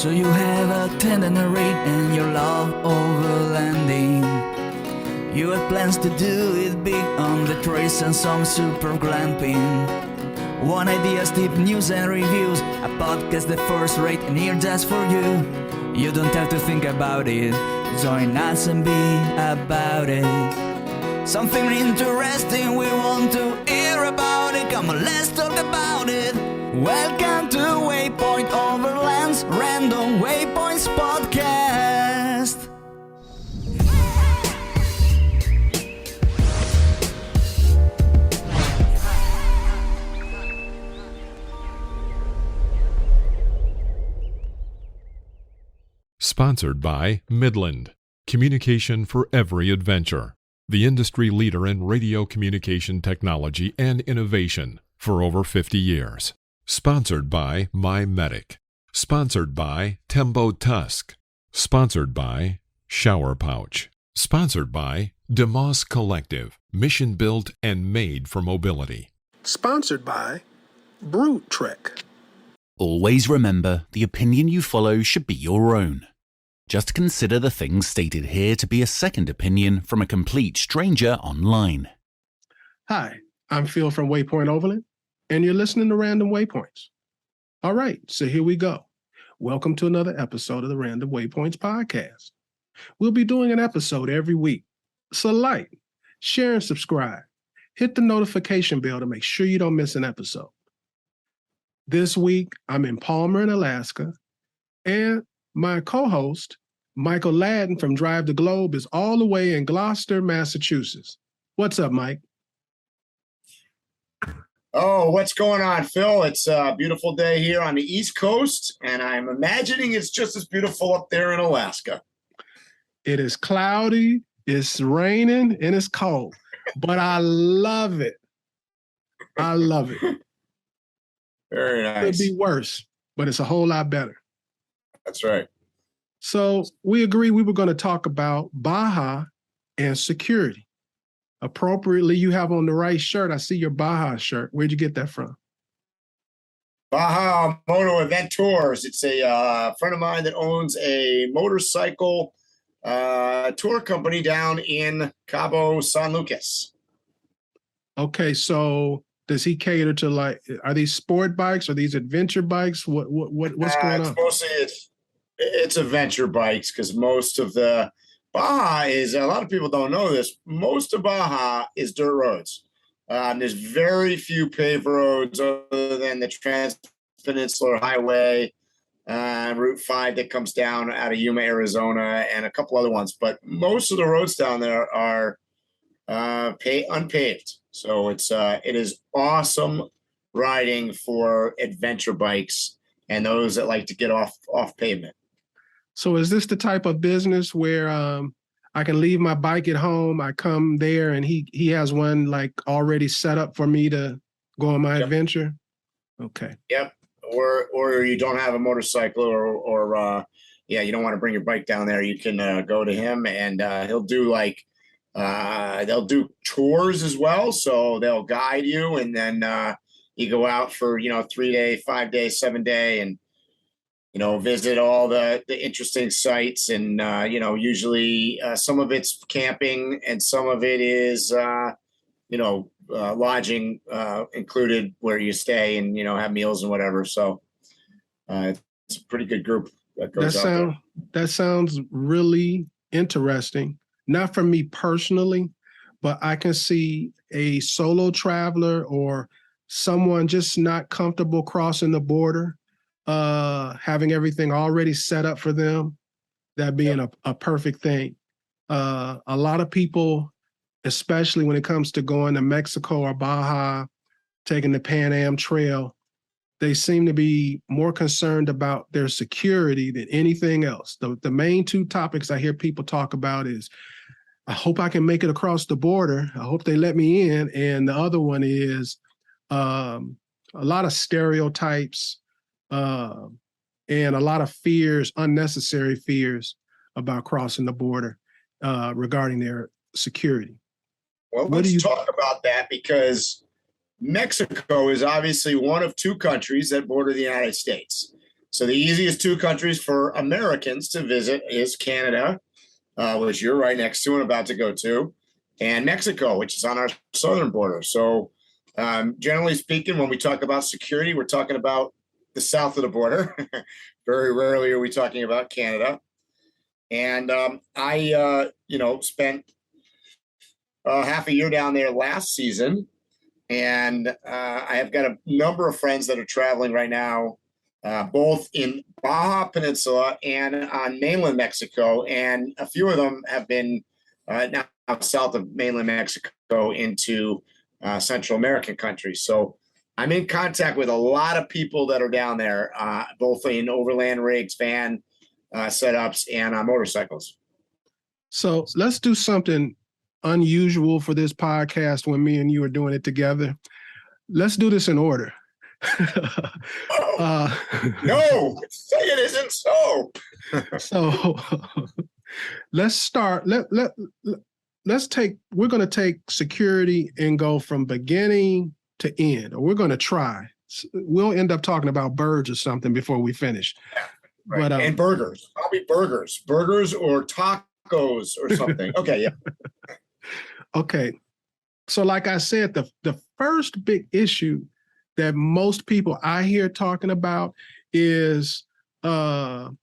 So you have a tender read and your love overlanding. You have plans to do it big on the trails and some super glamping. One idea, deep news and reviews, a podcast the first rate and here just for you. You don't have to think about it, join us and be about it. Something interesting we want to hear about it, come on let's talk about it. Welcome to Waypoint Overland's Random Waypoints Podcast. Sponsored by MIDLAND Communication for Every Adventure, the industry leader in radio communication technology and innovation for over 50 years. Sponsored by MYMEDIC. Sponsored by TEMBO TUSK. Sponsored by Shower Pouch. Sponsored by DMOS Collective, mission built and made for mobility. Sponsored by Brute Trek. Always remember, the opinion you follow should be your own. Just consider the things stated here to be a second opinion from a complete stranger online. Hi, I'm Phil from Waypoint Overland, and you're listening to Random Waypoints. All right, so here we go. Welcome to another episode of the Random Waypoints podcast. We'll be doing an episode every week, so like, share, and subscribe. Hit the notification bell to make sure you don't miss an episode. This week, I'm in Palmer in Alaska, and my co-host, Michael Ladden from Drive the Globe, is all the way in Gloucester, Massachusetts. What's up, Mike? Oh, what's going on, Phil? It's a beautiful day here on the East Coast, and I'm imagining it's just as beautiful up there in Alaska. It is cloudy, it's raining, and it's cold, but I love it. I love it. Very nice. It could be worse, but it's a whole lot better. That's right. So we agreed we were going to talk about Baja and security. Appropriately, you have on the right shirt. I see your Baja shirt. Where'd you get that from? Baja Moto Event Tours. It's a friend of mine that owns a motorcycle tour company down in Cabo San Lucas. Okay, so does he cater to, like, are these sport bikes? Are these adventure bikes? What's going on? Mostly it's adventure bikes, because most of the Baja is, a lot of people don't know this, most of Baja is dirt roads. There's very few paved roads other than the Trans-Peninsular Highway, Route 5 that comes down out of Yuma, Arizona, and a couple other ones. But most of the roads down there are unpaved. So it is awesome riding for adventure bikes and those that like to get off pavement. So is this the type of business where I can leave my bike at home, I come there, and he has one like already set up for me to go on my adventure? Okay. Yep. Or you don't have a motorcycle, or you don't want to bring your bike down there, you can go to him, and he'll do they'll do tours as well. So they'll guide you, and then you go out for 3-day, 5-day, 7-day, and visit all the interesting sites. And usually some of it's camping and some of it is lodging included where you stay and have meals and whatever. So it's a pretty good group that goes out there. That sounds really interesting. Not for me personally, but I can see a solo traveler or someone just not comfortable crossing the border, having everything already set up for them, that being a perfect thing. A lot of people, especially when it comes to going to Mexico or Baja, taking the Pan Am Trail, they seem to be more concerned about their security than anything else. The main two topics I hear people talk about is, I hope I can make it across the border. I hope they let me in. And the other one is a lot of stereotypes and a lot of fears, unnecessary fears about crossing the border regarding their security. Well, let's talk about that, because Mexico is obviously one of two countries that border the United States. So the easiest two countries for Americans to visit is Canada, which you're right next to and about to go to, and Mexico, which is on our southern border. So generally speaking, when we talk about security, we're talking about the south of the border. Very rarely are we talking about Canada. And I spent half a year down there last season. And I have got a number of friends that are traveling right now, both in Baja Peninsula and on mainland Mexico. And a few of them have been now south of mainland Mexico into Central American countries. So I'm in contact with a lot of people that are down there, both in overland rigs, van setups, and motorcycles. So let's do something unusual for this podcast when me and you are doing it together. Let's do this in order. No, say it isn't so. So let's start. We're going to take security and go from beginning to end, or we're going to try. We'll end up talking about birds or something before we finish. Right. But, and burgers. I'll be burgers or tacos or something. Okay. Yeah. Okay. So like I said, the first big issue that most people I hear talking about is either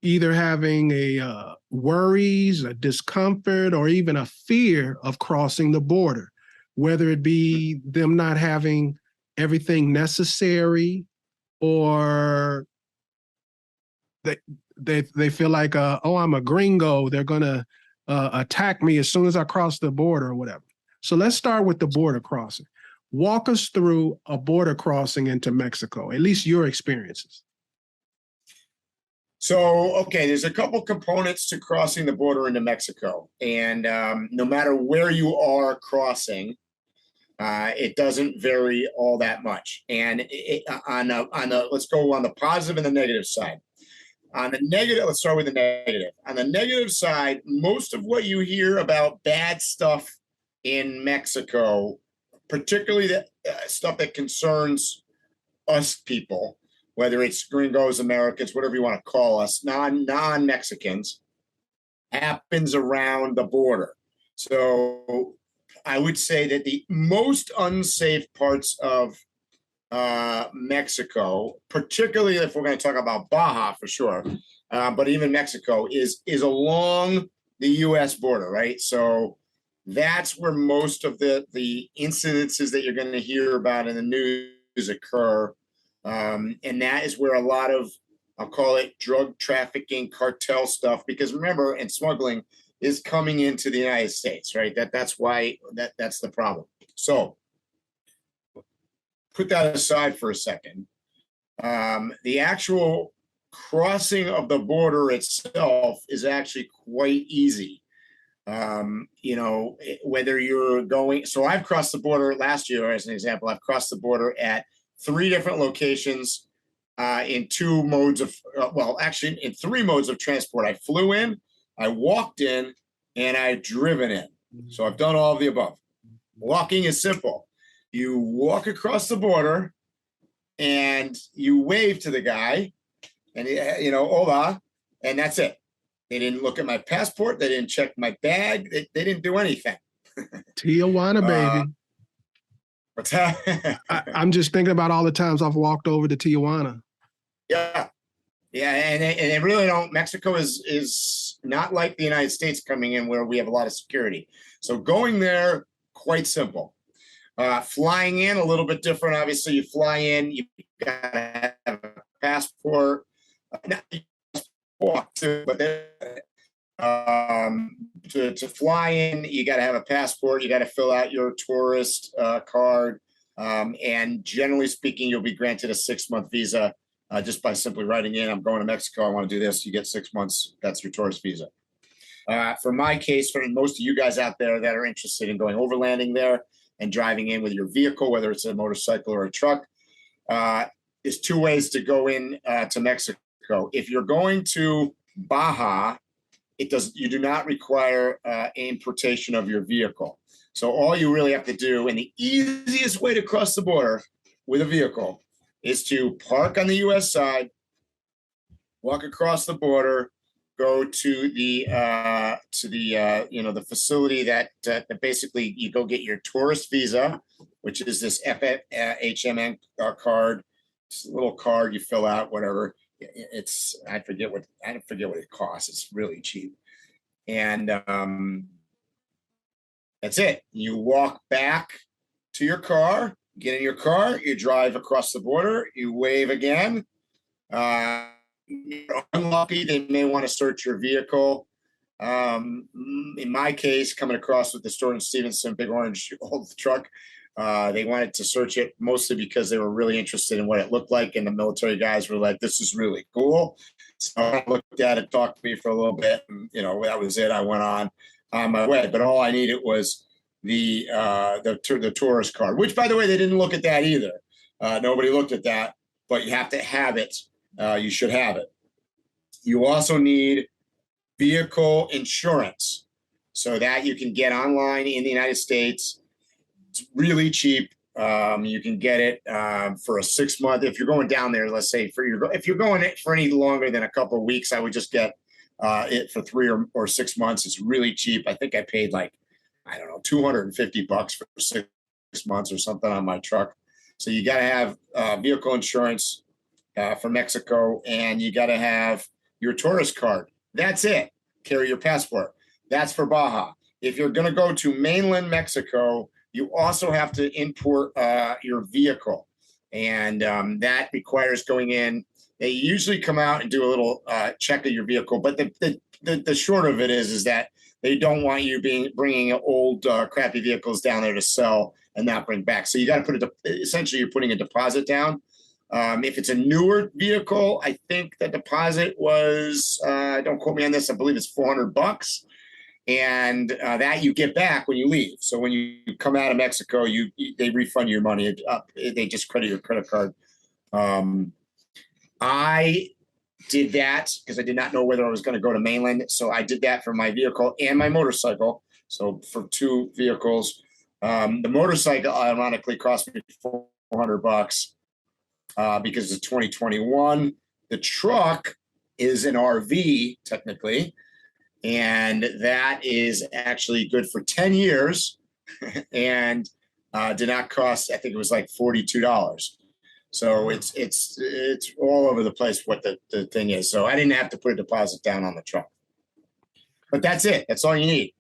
having a worries, a discomfort, or even a fear of crossing the border, whether it be them not having everything necessary, or they feel like, I'm a gringo, they're going to attack me as soon as I cross the border or whatever. So let's start with the border crossing. Walk us through a border crossing into Mexico, at least your experiences. So, okay, there's a couple components to crossing the border into Mexico. And no matter where you are crossing, it doesn't vary all that much. And let's go on the positive and the negative side. On the negative, let's start with the negative. On the negative side, most of what you hear about bad stuff in Mexico, particularly the stuff that concerns us people, whether it's gringos, Americans, whatever you want to call us, non-Mexicans, happens around the border. So I would say that the most unsafe parts of Mexico, particularly if we're going to talk about Baja for sure, but even Mexico is along the U.S. border, right? So that's where most of the incidences that you're going to hear about in the news occur. And that is where a lot of, I'll call it drug trafficking, cartel stuff, because remember, and smuggling is coming into the United States, right? That's why that's the problem. So put that aside for a second. The actual crossing of the border itself is actually quite easy. Whether you're going, so I've crossed the border last year, as an example, I've crossed the border at 3 different locations in 2 modes of, in 3 modes of transport. I flew in, I walked in, and I've driven in. So I've done all of the above. Walking is simple. You walk across the border and you wave to the guy and, hola, and that's it. They didn't look at my passport. They didn't check my bag. They didn't do anything. Tijuana, baby. What's that? I'm just thinking about all the times I've walked over to Tijuana. Yeah. Yeah, and they really don't. Mexico is not like the United States coming in where we have a lot of security. So going there, quite simple. Flying in, a little bit different. Obviously, you fly in, you got to have a passport. But to fly in, you got to have a passport. You got to fill out your tourist card. And generally speaking, you'll be granted a 6-month visa just by simply writing in, I'm going to Mexico, I want to do this. You get 6 months. That's your tourist visa. For my case, for most of you guys out there that are interested in going overlanding there and driving in with your vehicle, whether it's a motorcycle or a truck, there's 2 ways to go in to Mexico. If you're going to Baja, you do not require importation of your vehicle. So all you really have to do, and the easiest way to cross the border with a vehicle, is to park on the U.S. side, walk across the border, go to the the facility that basically you go get your tourist visa, which is this FHMN card. It's a little card you fill out, whatever. I forget what it costs. It's really cheap. And that's it. You walk back to your car, get in your car, you drive across the border, you wave again. You're unlucky, they may want to search your vehicle. In my case, coming across with the Storm Stevenson big orange old truck, they wanted to search it mostly because they were really interested in what it looked like, and the military guys were like, "This is really cool." So I looked at it, talked to me for a little bit, and that was it. I went on my way, but all I needed was the tourist card, which, by the way, they didn't look at that either. Nobody looked at that, but you have to have it. You should have it. You also need vehicle insurance, so that you can get online in the United States. It's really cheap. You can get it for a 6 month. If you're going down there, let's say if you're going for any longer than a couple of weeks, I would just get it for 3 or 6 months. It's really cheap. I think I paid like, I don't know, $250 for 6 months or something on my truck. So you got to have vehicle insurance for Mexico, and you got to have your tourist card. That's it. Carry your passport. That's for Baja. If you're going to go to mainland Mexico, you also have to import your vehicle, and that requires going in. They usually come out and do a little check of your vehicle, but the short of it is that they don't want you bringing old crappy vehicles down there to sell and not bring back. So you got to essentially you're putting a deposit down. If it's a newer vehicle, I think the deposit was, don't quote me on this, I believe it's $400. And that you get back when you leave. So when you come out of Mexico, they refund your money. They just credit your credit card. I did that because I did not know whether I was going to go to mainland. So I did that for my vehicle and my motorcycle. So for 2 vehicles, the motorcycle ironically cost me $400 because it's 2021. The truck is an RV technically, and that is actually good for 10 years and did not cost, I think it was like $42. So it's all over the place what the thing is. So I didn't have to put a deposit down on the truck. But that's it. That's all you need.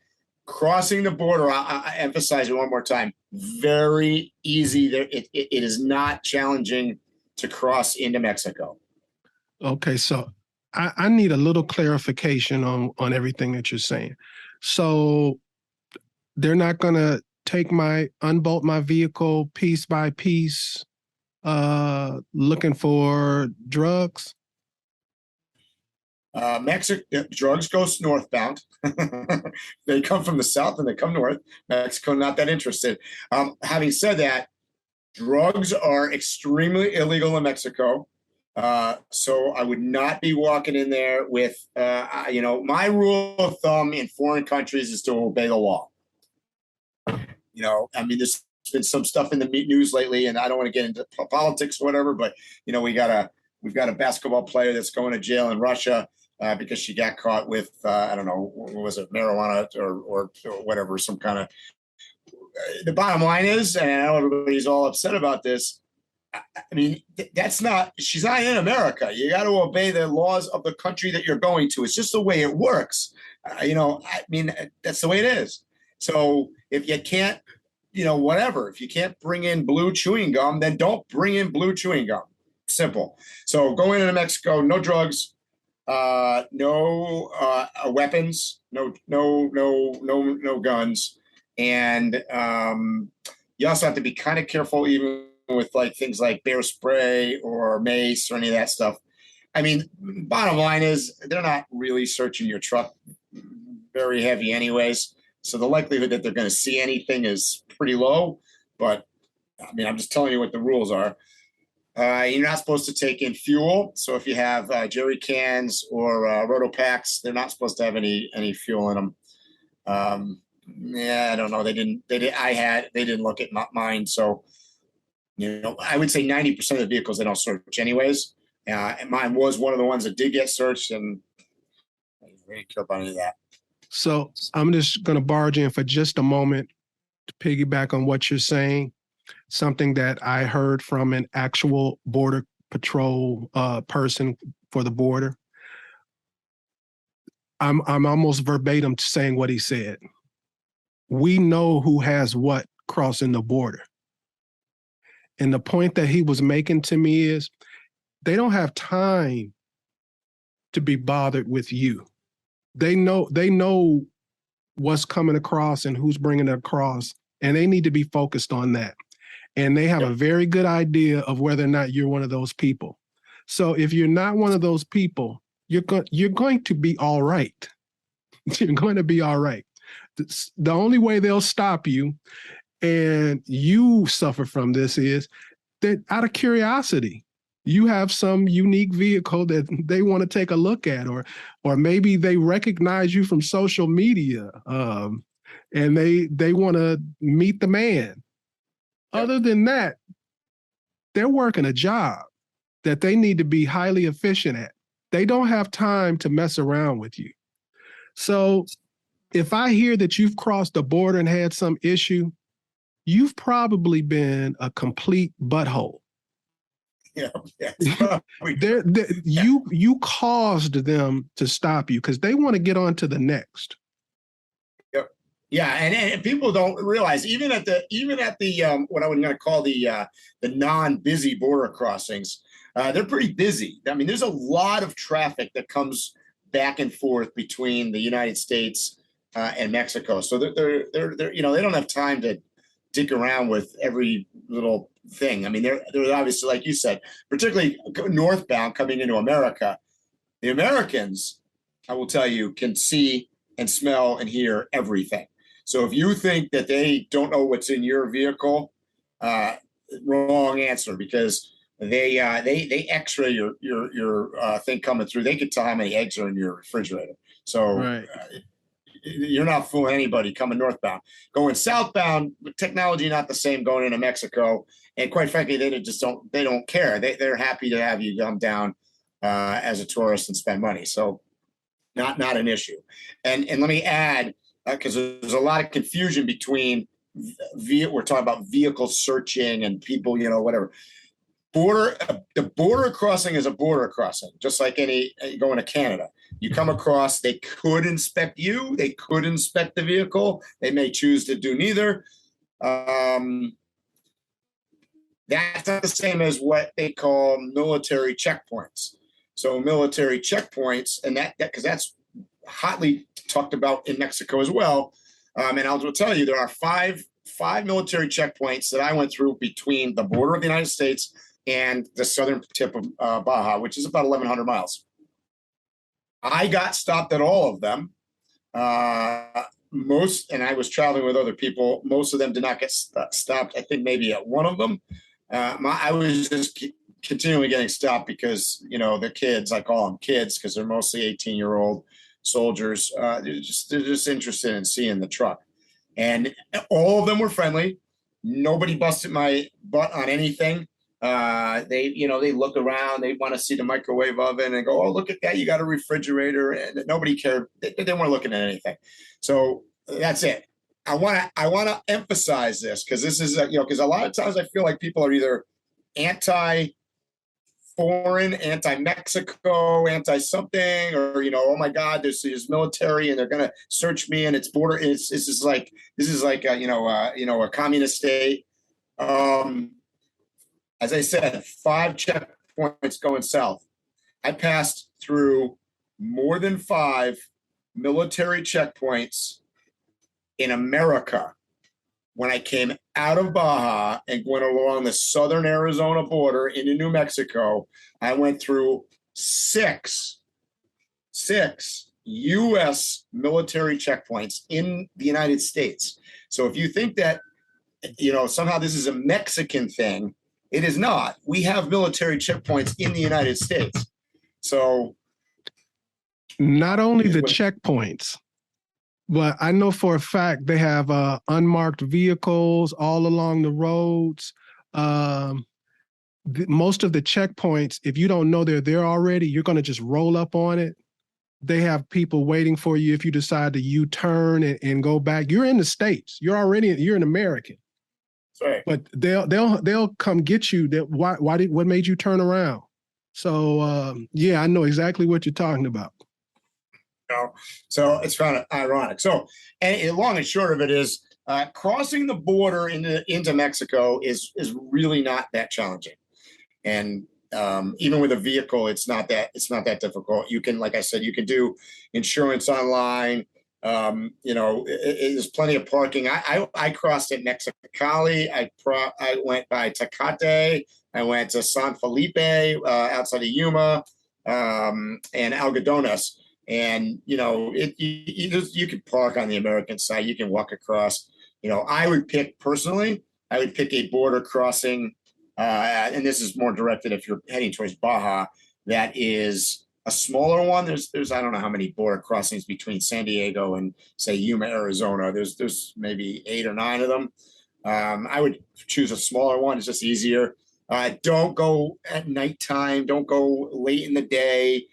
Crossing the border, I emphasize it one more time, very easy. It is not challenging to cross into Mexico. Okay, so I need a little clarification on everything that you're saying. So they're not going to unbolt my vehicle piece by piece, looking for drugs? Drugs goes northbound. They come from the south and they come north. Mexico, not that interested. Having said that, drugs are extremely illegal in Mexico. So I would not be walking in there with, my rule of thumb in foreign countries is to obey the law. There's been some stuff in the news lately, and I don't want to get into politics or whatever, but, we've got a basketball player that's going to jail in Russia because she got caught with, I don't know, what was it, marijuana or whatever, some kind of, the bottom line is, and I know everybody's all upset about this, I mean, she's not in America. You got to obey the laws of the country that you're going to. It's just the way it works. That's the way it is. So if you can't, if you can't bring in blue chewing gum, then don't bring in blue chewing gum. Simple. So going into Mexico, no drugs, no weapons, no guns. And you also have to be kind of careful even with like things like bear spray or mace or any of that stuff. I mean, bottom line is they're not really searching your truck very heavy anyways. So the likelihood that they're going to see anything is pretty low. But I mean, I'm just telling you what the rules are. You're not supposed to take in fuel. So if you have jerry cans or roto packs, they're not supposed to have any fuel in them. I don't know. They didn't look at mine. So, I would say 90% of the vehicles they don't search anyways. And mine was one of the ones that did get searched, and I didn't care about any of that. So I'm just going to barge in for just a moment to piggyback on what you're saying. Something that I heard from an actual Border Patrol person for the border. I'm almost verbatim saying what he said. We know who has what crossing the border. And the point that he was making to me is they don't have time to be bothered with you. They know what's coming across and who's bringing it across, and they need to be focused on that. And they have a very good idea of whether or not you're one of those people. So if you're not one of those people, you're going to be all right. You're going to be all right. The only way they'll stop you and you suffer from this is that out of curiosity, you have some unique vehicle that they want to take a look at, or maybe they recognize you from social media, and they want to meet the man. Yep. Other than that, they're working a job that they need to be highly efficient at. They don't have time to mess around with you. So if I hear that you've crossed the border and had some issue, you've probably been a complete butthole. Yeah, you caused them to stop you because they want to get on to the next. Yep. Yeah, and people don't realize even at the what I would going to call the non-busy border crossings, they're pretty busy. I mean, there's a lot of traffic that comes back and forth between the United States and Mexico. So they're they don't have time to dick around with every little thing. I mean, they're obviously, like you said, particularly northbound coming into America. The Americans, I will tell you, can see and smell and hear everything. So if you think that they don't know what's in your vehicle, wrong answer, because they X-ray your thing coming through. They could tell how many eggs are in your refrigerator. So right. You're not fooling anybody coming northbound. Going southbound, technology not the same going into Mexico, and quite frankly, they don't care. They're happy to have you come down as a tourist and spend money. So not an issue. And let me add, because there's a lot of confusion between we're talking about vehicle searching and people, whatever. The border crossing is a border crossing, just like any going to Canada. You come across, they could inspect you, they could inspect the vehicle, they may choose to do neither. That's not the same as what they call military checkpoints. So military checkpoints, and that because that's hotly talked about in Mexico as well. And I'll tell you, there are five military checkpoints that I went through between the border of the United States and the southern tip of Baja, which is about 1,100 miles. I got stopped at all of them. And I was traveling with other people. Most of them did not get stopped. I think maybe at one of them. I was just continually getting stopped because, the kids, I call them kids because they're mostly 18-year-old soldiers. They're just interested in seeing the truck. And all of them were friendly. Nobody busted my butt on anything. They look around, they want to see the microwave oven and go, oh, look at that, you got a refrigerator, and nobody cared. They weren't looking at anything. So that's it. I want to emphasize this because this is because a lot of times I feel like people are either anti-foreign, anti-Mexico, anti-something, or oh my God, there's military and they're gonna search me and it's border. This is like a communist state. As I said, 5 checkpoints going south. I passed through more than 5 military checkpoints in America when I came out of Baja and went along the southern Arizona border into New Mexico. I went through 6 U.S. military checkpoints in the United States. So if you think that, somehow this is a Mexican thing, it is not. We have military checkpoints in the United States. So not only the checkpoints, but I know for a fact they have unmarked vehicles all along the roads. most of the checkpoints, if you don't know they're there already, you're going to just roll up on it. They have people waiting for you if you decide to U-turn and go back. You're in the States. You're an American. Sorry. But they'll come get you. What made you turn around? So yeah, I know exactly what you're talking about. So it's kind of ironic. So, and long and short of it is, crossing the border into Mexico is really not that challenging, and even with a vehicle, it's not that difficult. You can, like I said, you can do insurance online. There's plenty of parking. I crossed at Mexicali. I went by Tecate. I went to San Felipe outside of Yuma, and Algodones. And you can park on the American side. You can walk across. I would pick a border crossing, and this is more directed if you're heading towards Baja. That is a smaller one. There's I don't know how many border crossings between San Diego and say Yuma, Arizona. There's maybe 8 or 9 of them. I would choose a smaller one. It's just easier. Don't go at nighttime. Don't go late in the day.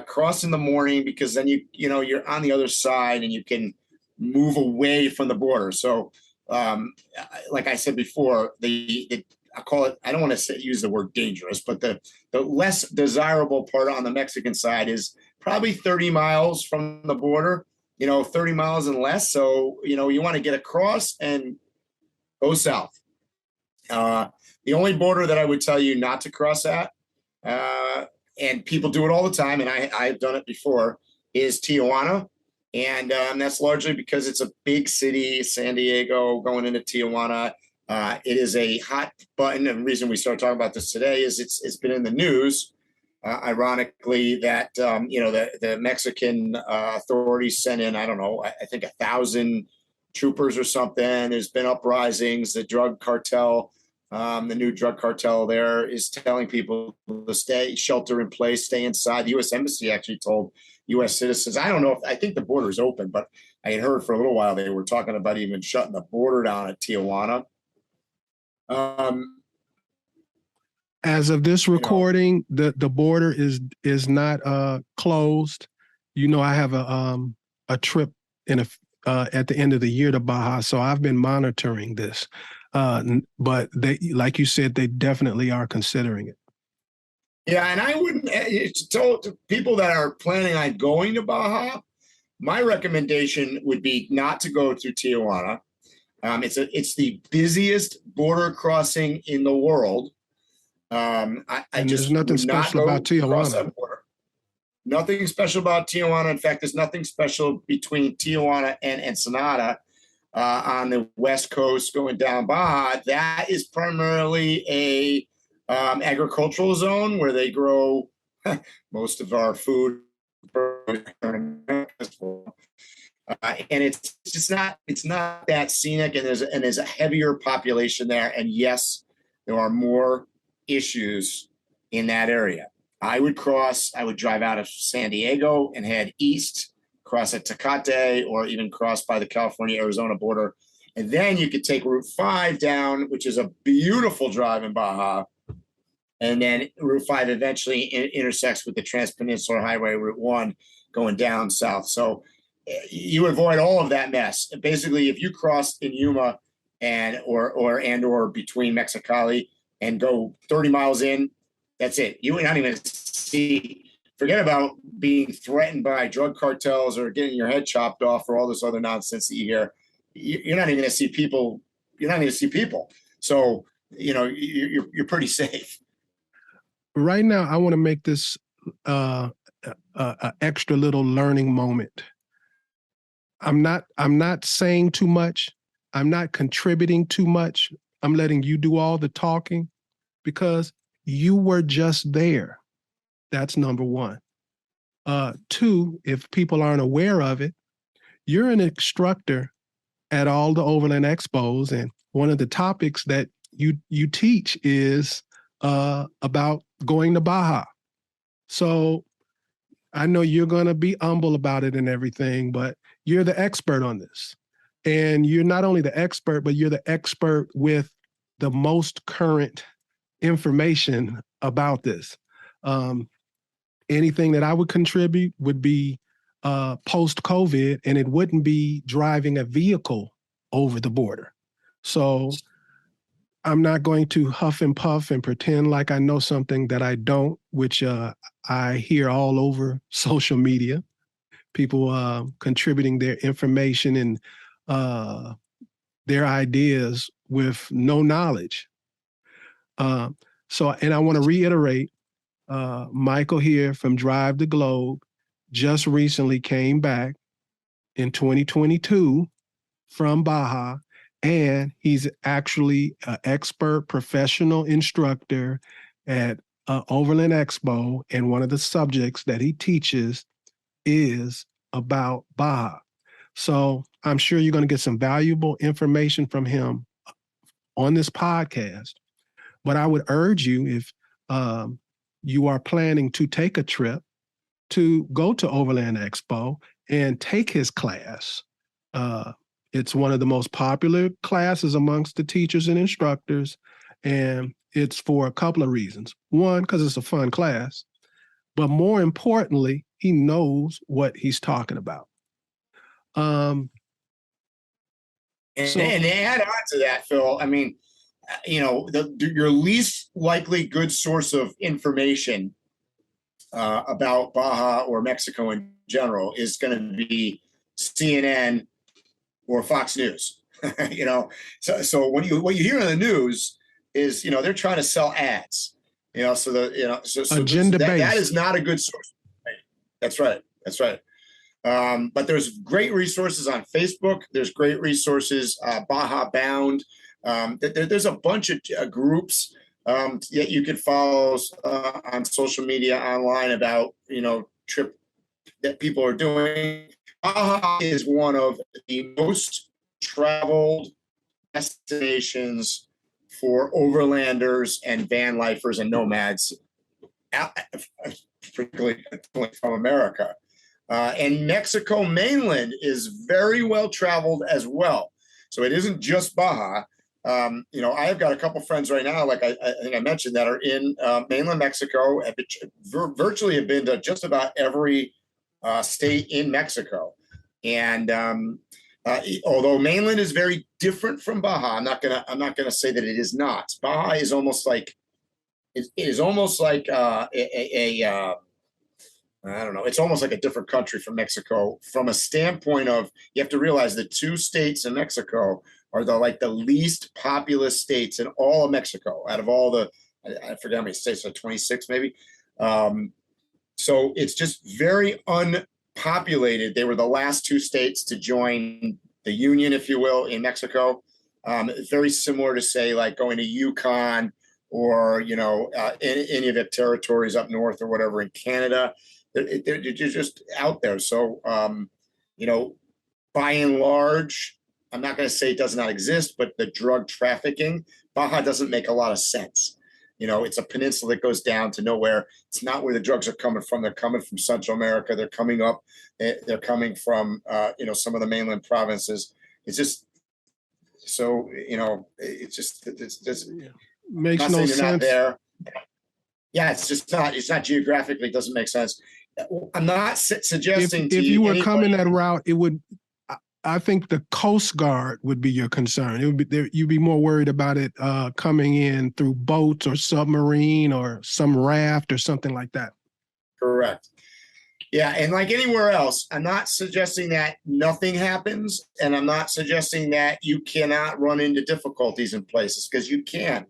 Cross in the morning, because then you're on the other side and you can move away from the border. So, like I said before, I call it, I don't want to use the word dangerous, but the less desirable part on the Mexican side is probably 30 miles from the border, 30 miles and less. So, you want to get across and go south. The only border that I would tell you not to cross at, and people do it all the time, and I've done it before, is Tijuana. And that's largely because it's a big city, San Diego, going into Tijuana. It is a hot button. And the reason we started talking about this today is it's been in the news, ironically, that, the Mexican authorities sent in, I don't know, I think 1,000 troopers or something. There's been uprisings. The drug cartel, the new drug cartel there is telling people to shelter in place, stay inside. The U.S. Embassy actually told U.S. citizens, I think the border is open, but I had heard for a little while they were talking about even shutting the border down at Tijuana. As of this recording, the border is not closed. I have a trip at the end of the year to Baja, so I've been monitoring this. But they, like you said, they definitely are considering it. Yeah, and I wouldn't tell people that are planning on going to Baja. My recommendation would be not to go through Tijuana. It's the busiest border crossing in the world. There's nothing special about Tijuana. Nothing special about Tijuana. In fact, there's nothing special between Tijuana and Ensenada on the West Coast going down Baja. That is primarily a agricultural zone where they grow most of our food. And it's not that scenic, and there's a heavier population there. And yes, there are more issues in that area. I would drive out of San Diego and head east, cross at Tecate, or even cross by the California-Arizona border. And then you could take Route 5 down, which is a beautiful drive in Baja. And then Route 5 eventually intersects with the Trans-Peninsular Highway, Route 1, going down south. So you avoid all of that mess. Basically, if you cross in Yuma or between Mexicali and go 30 miles in, that's it. You're not even forget about being threatened by drug cartels or getting your head chopped off or all this other nonsense that you hear. You're not even going to see people. You're not going to see people. So, you're pretty safe. Right now, I want to make this a extra little learning moment. I'm not saying too much. I'm not contributing too much. I'm letting you do all the talking because you were just there. That's number one. 2, if people aren't aware of it, you're an instructor at all the Overland Expos, and one of the topics that you teach is about going to Baja. So I know you're going to be humble about it and everything, but you're the expert on this. And you're not only the expert, but you're the expert with the most current information about this. Anything that I would contribute would be post-COVID, and it wouldn't be driving a vehicle over the border. So I'm not going to huff and puff and pretend like I know something that I don't, which I hear all over social media. People contributing their information and their ideas with no knowledge. And I want to reiterate, Michael here from Drive the Globe just recently came back in 2022 from Baja, and he's actually an expert professional instructor at Overland Expo, and one of the subjects that he teaches is about Baja. So I'm sure you're going to get some valuable information from him on this podcast. But I would urge you, if you are planning to take a trip, to go to Overland Expo and take his class. It's one of the most popular classes amongst the teachers and instructors, and it's for a couple of reasons. One, because it's a fun class, but more importantly, he knows what he's talking about. And to add on to that, Phil, I mean, your least likely good source of information about Baja or Mexico in general is going to be CNN or Fox News. So what you hear in the news is, they're trying to sell ads. Agenda-based. That is not a good source. That's right. But there's great resources on Facebook. There's great resources, Baja Bound. There's a bunch of groups that you could follow on social media online about, trip that people are doing. Baja is one of the most traveled destinations for overlanders and van lifers and nomads, particularly from America. And Mexico mainland is very well traveled as well. So it isn't just Baja. I've got a couple friends right now, like I think I mentioned, that are in mainland Mexico, virtually have been to just about every state in Mexico. And although mainland is very different from Baja, I'm not gonna say that it is not. Baja is almost like I don't know. It's almost like a different country from Mexico from a standpoint of, you have to realize the two states in Mexico are the least populous states in all of Mexico out of all the, I forget how many states, 26 maybe. So it's just very unpopulated. They were the last two states to join the union, if you will, in Mexico. It's very similar to, say, like going to Yukon or, any of the territories up north or whatever in Canada. They're just out there. So, by and large, I'm not going to say it does not exist, but the drug trafficking, Baja doesn't make a lot of sense. It's a peninsula that goes down to nowhere. It's not where the drugs are coming from. They're coming from Central America. They're coming up. They're coming from, some of the mainland provinces. It's just, so, it's makes no sense. Not there. Yeah, it's not geographically, it doesn't make sense. I'm not suggesting if you were coming that route, it would, I think the Coast Guard would be your concern. It would be there. You'd be more worried about it coming in through boats or submarine or some raft or something like that. Correct. Yeah, and like anywhere else, I'm not suggesting that nothing happens, and I'm not suggesting that you cannot run into difficulties in places, because you can.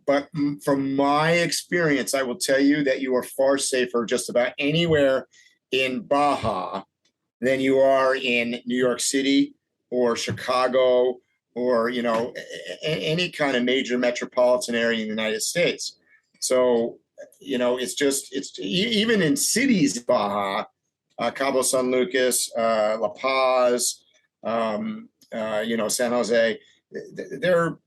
But from my experience, I will tell you that you are far safer just about anywhere in Baja than you are in New York City or Chicago or, any kind of major metropolitan area in the United States. So, it's even in cities, Baja, Cabo San Lucas, La Paz, San Jose, they're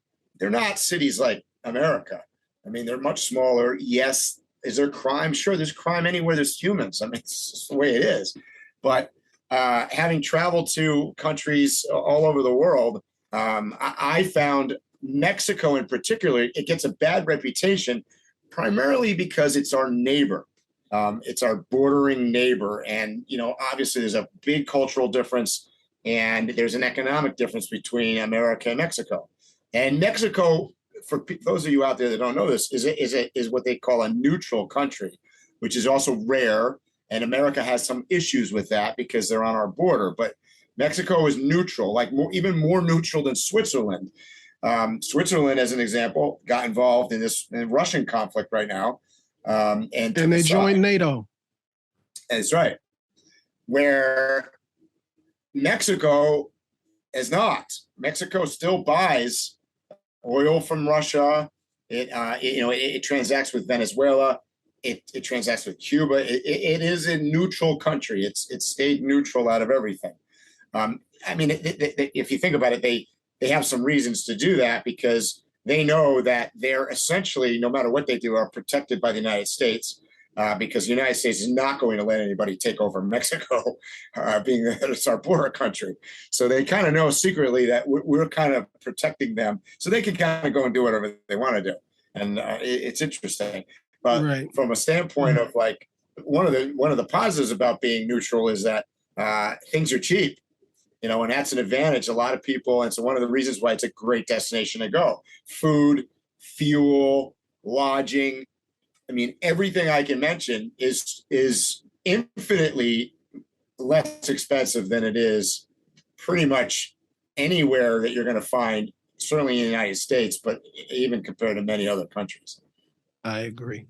not cities like America. I mean, they're much smaller. Yes. Is there crime? Sure. There's crime anywhere there's humans. I mean, it's just the way it is. But having traveled to countries all over the world, I found Mexico in particular, it gets a bad reputation primarily because it's our neighbor. It's our bordering neighbor. And, obviously there's a big cultural difference and there's an economic difference between America and Mexico. And Mexico, for those of you out there that don't know this, is what they call a neutral country, which is also rare. And America has some issues with that because they're on our border. But Mexico is neutral, like even more neutral than Switzerland. Switzerland, as an example, got involved in this Russian conflict right now. And they joined NATO. That's right. Where Mexico is not. Mexico still buys oil from Russia. It transacts with Venezuela. It transacts with Cuba. It is a neutral country. It's stayed neutral out of everything. If you think about it, they have some reasons to do that because they know that they're essentially, no matter what they do, are protected by the United States because the United States is not going to let anybody take over Mexico, being that it's our border country. So they kind of know secretly that we're kind of protecting them so they can kind of go and do whatever they want to do. And it's interesting. But from a standpoint of like one of the positives about being neutral is that things are cheap, and that's an advantage. A lot of people, and so one of the reasons why it's a great destination to go: food, fuel, lodging. Everything I can mention is infinitely less expensive than it is pretty much anywhere that you're going to find, certainly in the United States, but even compared to many other countries. I agree.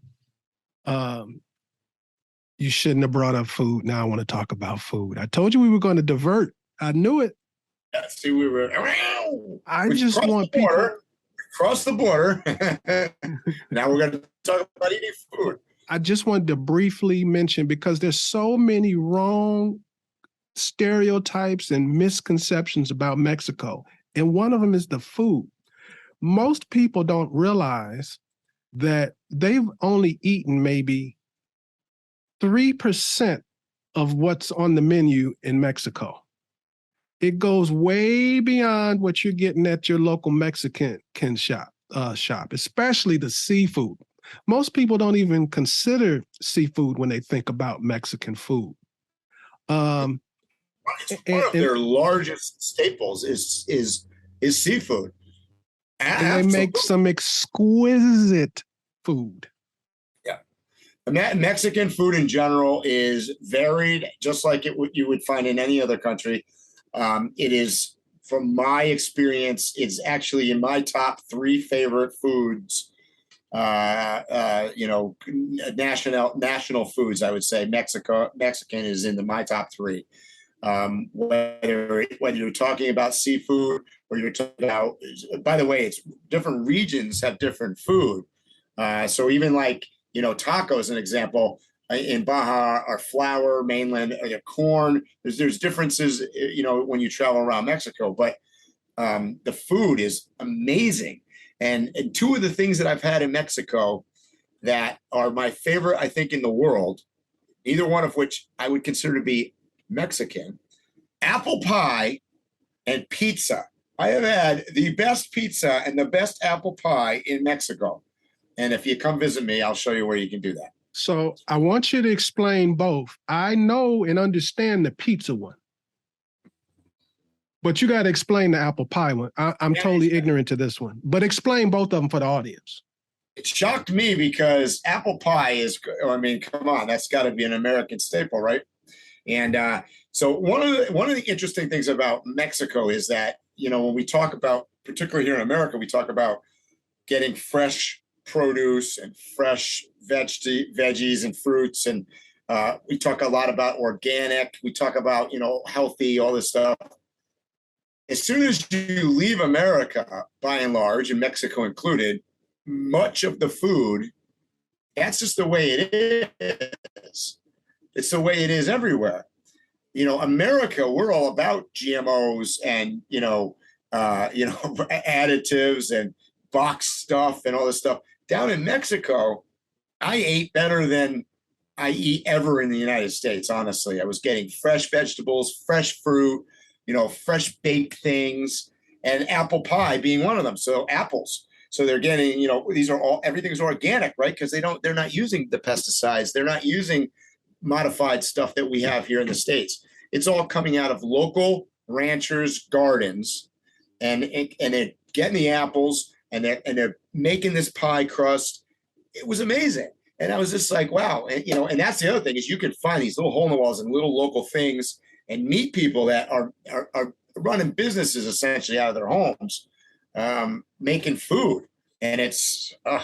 You shouldn't have brought up food. Now I want to talk about food. I told you we were going to divert. I knew it. Yeah, see, we were. I just want people. Cross the border. Now we're going to talk about eating food. I just wanted to briefly mention, because there's so many wrong stereotypes and misconceptions about Mexico. And one of them is the food. Most people don't realize that they've only eaten maybe 3% of what's on the menu in Mexico. It goes way beyond what you're getting at your local Mexican shop, especially the seafood. Most people don't even consider seafood when they think about Mexican food. One of their largest staples is seafood. And they make some exquisite food. Yeah. Mexican food in general is varied, just like you would find in any other country. It is, from my experience, it's actually in my top 3 favorite foods. National foods, I would say. Mexican is in my top 3. Whether you're talking about seafood or you're talking about, by the way, it's different regions have different food. So even like, tacos, an example, in Baja are flour, mainland corn. There's differences, when you travel around Mexico, but the food is amazing. And 2 of the things that I've had in Mexico that are my favorite, I think, in the world, either one of which I would consider to be Mexican: apple pie and pizza. I have had the best pizza and the best apple pie in Mexico. And if you come visit me, I'll show you where you can do that. So I want you to explain both. I know and understand the pizza one, but you got to explain the apple pie one. I'm totally ignorant to this one, but explain both of them for the audience. It shocked me because apple pie is, come on, that's got to be an American staple, right? And so one of the interesting things about Mexico is that, when we talk about, particularly here in America, we talk about getting fresh produce and fresh veggies and fruits. And we talk a lot about organic. We talk about, healthy, all this stuff. As soon as you leave America, by and large, and Mexico included, much of the food, that's just the way it is. It's the way it is everywhere. America, we're all about GMOs and, additives and box stuff and all this stuff. Down in Mexico, I ate better than I eat ever in the United States, honestly. I was getting fresh vegetables, fresh fruit, fresh baked things. and apple pie being one of them. So apples. So they're getting, everything's organic, right? Because they're not using the pesticides. They're not using modified stuff that we have here in the States. It's all coming out of local ranchers' gardens, and they're getting the apples, and they're making this pie crust. It was amazing. And I was just like, wow. And that's the other thing, is you can find these little hole in the walls and little local things and meet people that are running businesses essentially out of their homes, making food. And it's, I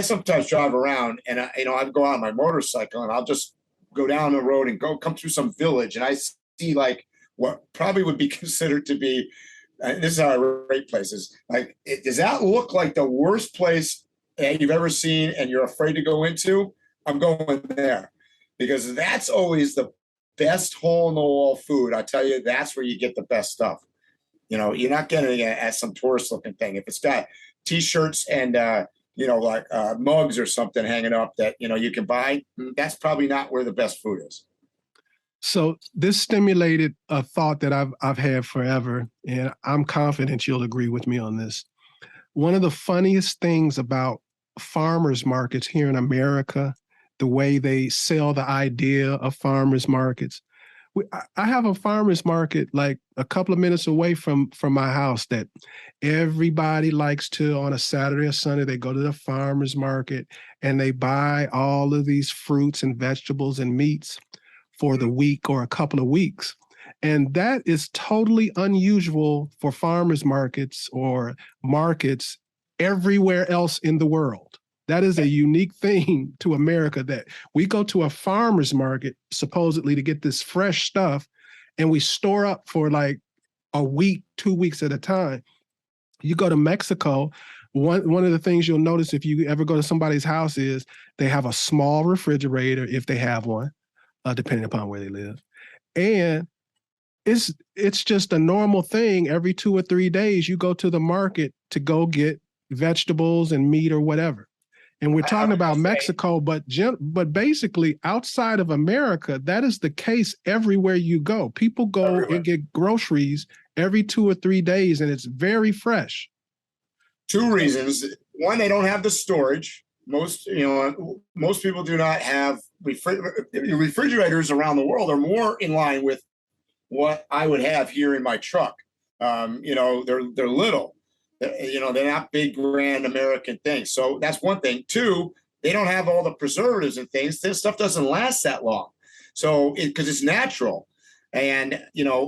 sometimes drive around, and I go out on my motorcycle, and I'll just go down the road and come through some village, and I see like what probably would be considered to be, this is how I rate places. Like, does that look like the worst place that you've ever seen and you're afraid to go into? I'm going there, because that's always the best hole in the wall food. I tell you, that's where you get the best stuff. You're not getting it at some tourist looking thing. If it's got T-shirts and mugs or something hanging up that you can buy, that's probably not where the best food is. So this stimulated a thought that I've had forever, and I'm confident you'll agree with me on this. One of the funniest things about farmers markets here in America, the way they sell the idea of farmers markets. I have a farmers market like a couple of minutes away from my house that everybody likes to, on a Saturday or Sunday, they go to the farmers market and they buy all of these fruits and vegetables and meats for the week or a couple of weeks. And that is totally unusual for farmers markets or markets everywhere else in the world. That is a unique thing to America, that we go to a farmer's market supposedly to get this fresh stuff, and we store up for like a week, 2 weeks at a time. You go to Mexico, one of the things you'll notice if you ever go to somebody's house is they have a small refrigerator, if they have one, depending upon where they live. And it's just a normal thing. Every 2 or 3 days, you go to the market to go get vegetables and meat or whatever. And we're talking about Mexico, but basically outside of America, that is the case everywhere you go. People go and get groceries every 2 or 3 days, and it's very fresh. 2 reasons. One, they don't have the storage. Most people do not have refrigerators around the world are more in line with what I would have here in my truck. They're little. They're not big, grand American things. So that's one thing. 2, they don't have all the preservatives and things. This stuff doesn't last that long. So because it's natural. And,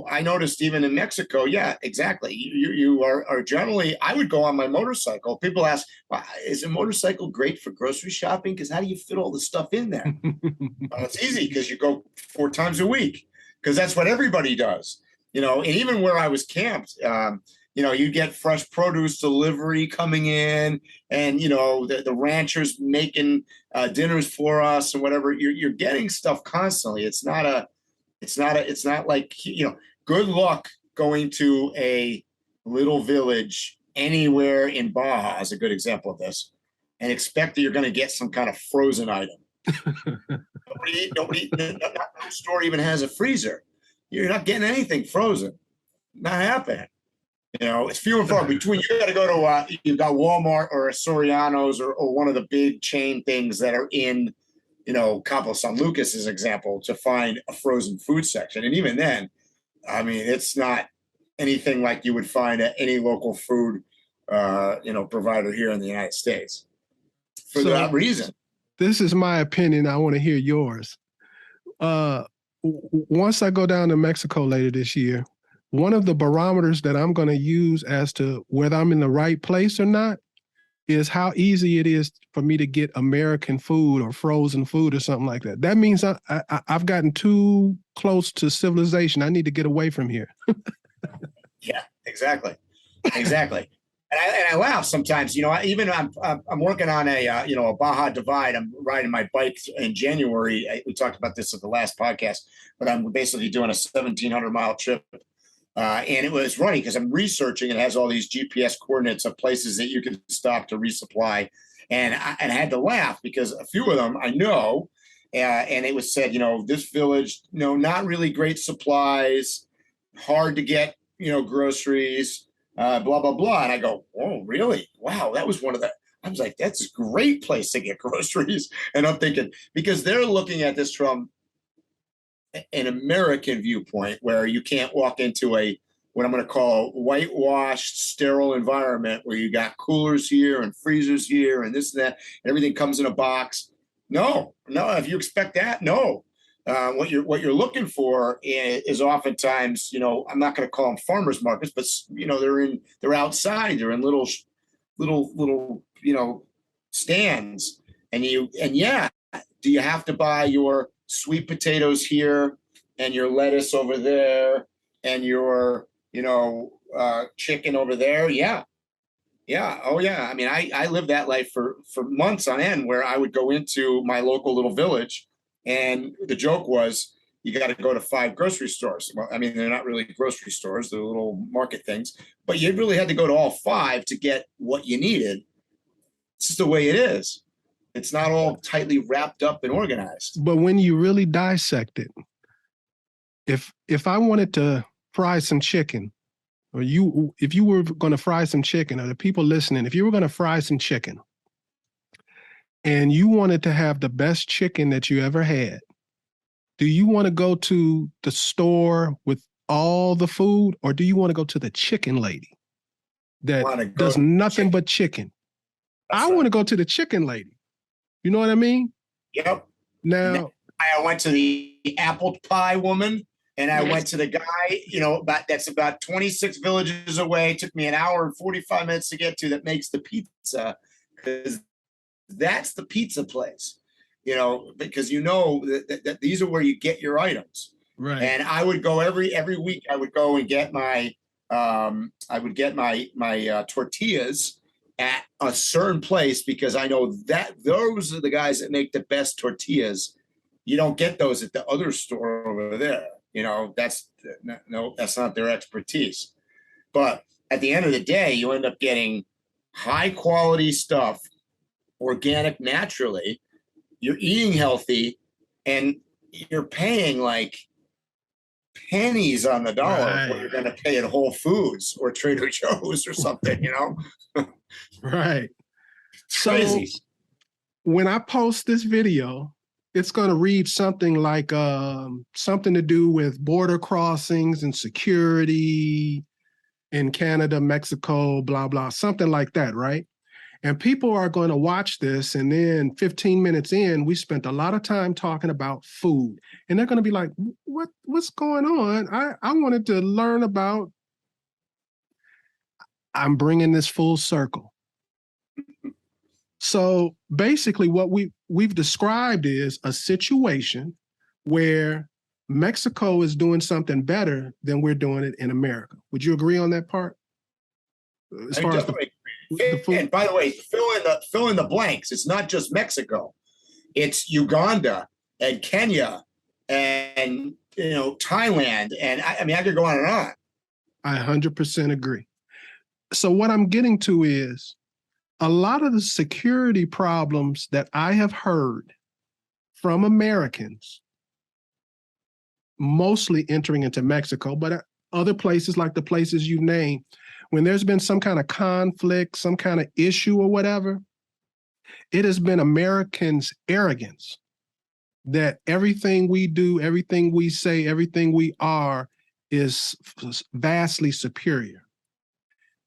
I noticed even in Mexico, yeah, exactly. You are generally, I would go on my motorcycle. People ask, well, is a motorcycle great for grocery shopping? Because how do you fit all the stuff in there? Well, it's easy, because you go 4 times a week, because that's what everybody does. And even where I was camped, you get fresh produce delivery coming in, and, the ranchers making dinners for us and whatever. You're getting stuff constantly. It's not like, good luck going to a little village anywhere in Baja is a good example of this, and expect that you're going to get some kind of frozen item. Nobody, no store even has a freezer. You're not getting anything frozen. Not happening. It's few and far between. You got to go to you've got Walmart or a Soriano's or one of the big chain things that are in, Cabo San Lucas as an example, to find a frozen food section. And even then, I mean, it's not anything like you would find at any local food, provider here in the United States. For that reason. This is my opinion. I want to hear yours. Once I go down to Mexico later this year, one of the barometers that I'm going to use as to whether I'm in the right place or not is how easy it is for me to get American food or frozen food or something like that. That means I've gotten too close to civilization. I need to get away from here. Yeah, exactly. And I laugh sometimes. I'm working on a Baja Divide. I'm riding my bike in January. We talked about this at the last podcast, but I'm basically doing a 1,700-mile trip. And it was funny because I'm researching. It has all these GPS coordinates of places that you can stop to resupply. And I had to laugh because a few of them I know. And it was said, this village, not really great supplies, hard to get, groceries, blah, blah, blah. And I go, oh, really? Wow. That was one of the, I was like, that's a great place to get groceries. And I'm thinking, because they're looking at this from an American viewpoint where you can't walk into what I'm going to call whitewashed, sterile environment where you got coolers here and freezers here and this and that, and everything comes in a box. No, if you expect that, no. What you're looking for is oftentimes, I'm not going to call them farmers markets, but they're outside, they're in little stands, and yeah, do you have to buy your sweet potatoes here and your lettuce over there and your chicken over there? Yeah. Oh yeah. I mean, I lived that life for months on end, where I would go into my local little village, and the joke was, you got to go to 5 grocery stores. Well, I mean, they're not really grocery stores, they're little market things, but you really had to go to all 5 to get what you needed. It's just the way it is. It's not all tightly wrapped up and organized. But when you really dissect it, if I wanted to fry some chicken, or if you were going to fry some chicken, or the people listening, if you were going to fry some chicken and you wanted to have the best chicken that you ever had, do you want to go to the store with all the food, or do you want to go to the chicken lady that does nothing but chicken? I want to go to the chicken lady. You know what I mean? Yep. Now, I went to the apple pie woman, and I went to the guy, that's about 26 villages away. It took me an hour and 45 minutes to get to, that makes the pizza, because that's the pizza place, because that these are where you get your items. Right. And I would go every week. I would go and get my tortillas at a certain place, because I know that those are the guys that make the best tortillas. You don't get those at the other store over there. That's not their expertise. But at the end of the day, you end up getting high quality stuff, organic, naturally. You're eating healthy, and you're paying like pennies on the dollar Right. what you're going to pay at Whole Foods or Trader Joe's or something, Right. So Crazy. when I post this video, it's going to read something like something to do with border crossings and security in Canada, Mexico, blah, blah, something like that, right? And people are going to watch this, and then 15 minutes in, we spent a lot of time talking about food. And they're going to be like, what's going on? I wanted to learn about. I'm bringing this full circle. So basically what we've described is a situation where Mexico is doing something better than we're doing it in America. Would you agree on that part? As far as the food? And by the way, fill in the blanks. It's not just Mexico. It's Uganda and Kenya and Thailand. And I could go on and on. I 100% agree. So what I'm getting to is, a lot of the security problems that I have heard from Americans, mostly entering into Mexico, but other places like the places you named, when there's been some kind of conflict, some kind of issue or whatever, it has been Americans' arrogance that everything we do, everything we say, everything we are is vastly superior.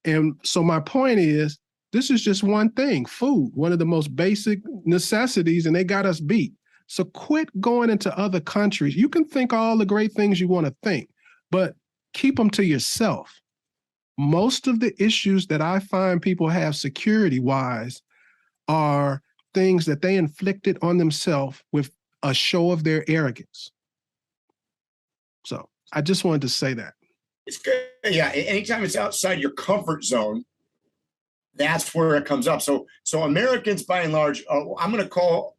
And so my point is, this is just one thing, food, one of the most basic necessities, and they got us beat. So quit going into other countries. You can think all the great things you want to think, but keep them to yourself. Most of the issues that I find people have security-wise are things that they inflicted on themselves with a show of their arrogance. So I just wanted to say that. It's good. Yeah. Anytime it's outside your comfort zone, that's where it comes up. So Americans, by and large, I'm going to call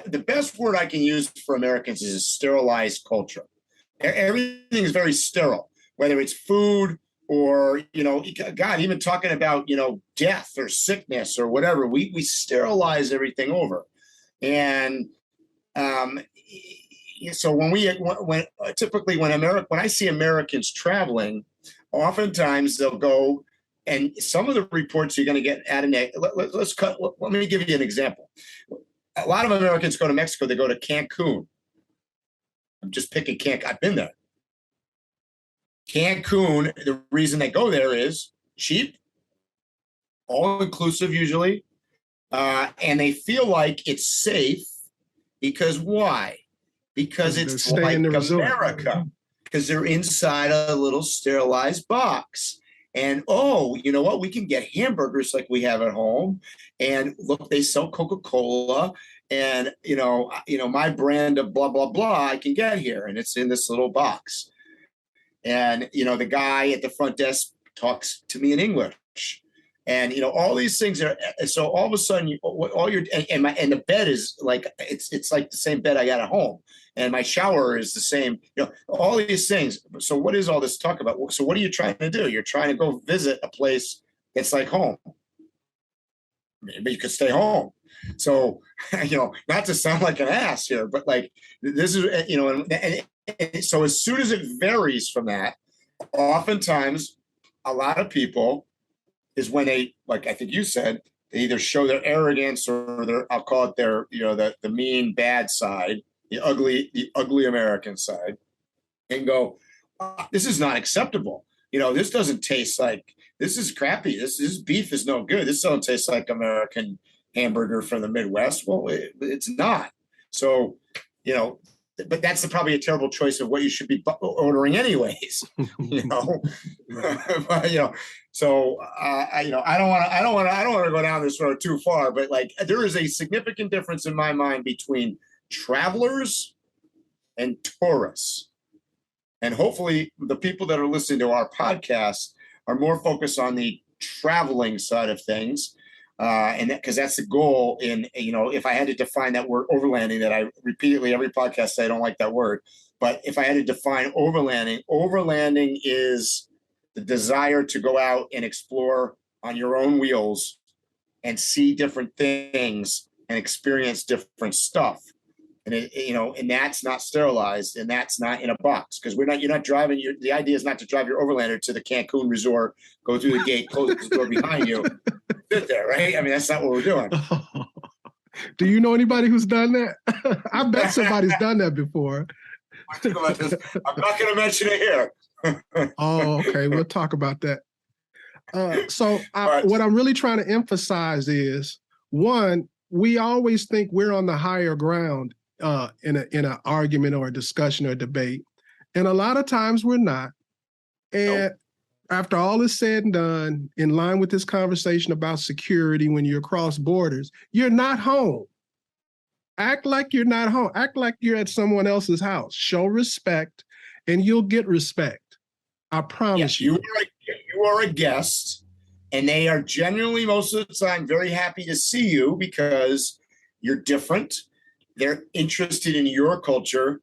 the best word I can use for Americans is a sterilized culture. Everything is very sterile, whether it's food or, God, even talking about, death or sickness or whatever. We sterilize everything over. And so when I see Americans traveling, oftentimes they'll go, and some of the reports you're going to get at let me give you an example. A lot of Americans go to Mexico, they go to Cancun. I'm just picking Cancun. I've been there. Cancun, the reason they go there is cheap, all-inclusive usually, and they feel like it's safe because why? Because it's like America, because they're inside a little sterilized box. And, oh, you know what? We can get hamburgers like we have at home. And look, they sell Coca-Cola. And, my brand of blah, blah, blah, I can get here. And it's in this little box. And, the guy at the front desk talks to me in English. And, all these things are, so all of a sudden, and the bed is like, it's like the same bed I got at home. And my shower is the same, all these things. So what is all this talk about? So what are you trying to do? You're trying to go visit a place that's like home. But you could stay home. So, not to sound like an ass here, but like this is, and so as soon as it varies from that, oftentimes a lot of people is when they, like I think you said, they either show their arrogance or their, I'll call it their, the mean bad side, the ugly American side, and go, this is not acceptable. This doesn't taste like, this is crappy. This beef is no good. This doesn't taste like American hamburger from the Midwest. Well, it's not. So, but that's probably a terrible choice of what you should be ordering anyways. But, so I don't want to go down this road too far, but like there is a significant difference in my mind between travelers and tourists. And hopefully the people that are listening to our podcast are more focused on the traveling side of things. And because that's the goal in, if I had to define that word overlanding, that I repeatedly every podcast say I don't like that word, but if I had to define overlanding is the desire to go out and explore on your own wheels and see different things and experience different stuff. And and that's not sterilized, and that's not in a box, because you're not driving. The idea is not to drive your overlander to the Cancun resort, go through the gate, close the door behind you, sit there, right? I mean, that's not what we're doing. Do you know anybody who's done that? I bet somebody's done that before. I'm not going to mention it here. Oh, okay. We'll talk about that. What I'm really trying to emphasize is, one, we always think we're on the higher ground in an argument or a discussion or debate. And a lot of times we're not. And after all is said and done, in line with this conversation about security, when you're across borders, you're not home. Act like you're not home. Act like you're at someone else's house. Show respect, and you'll get respect. I promise you. You are a guest, and they are generally, most of the time, very happy to see you because you're different. They're interested in your culture.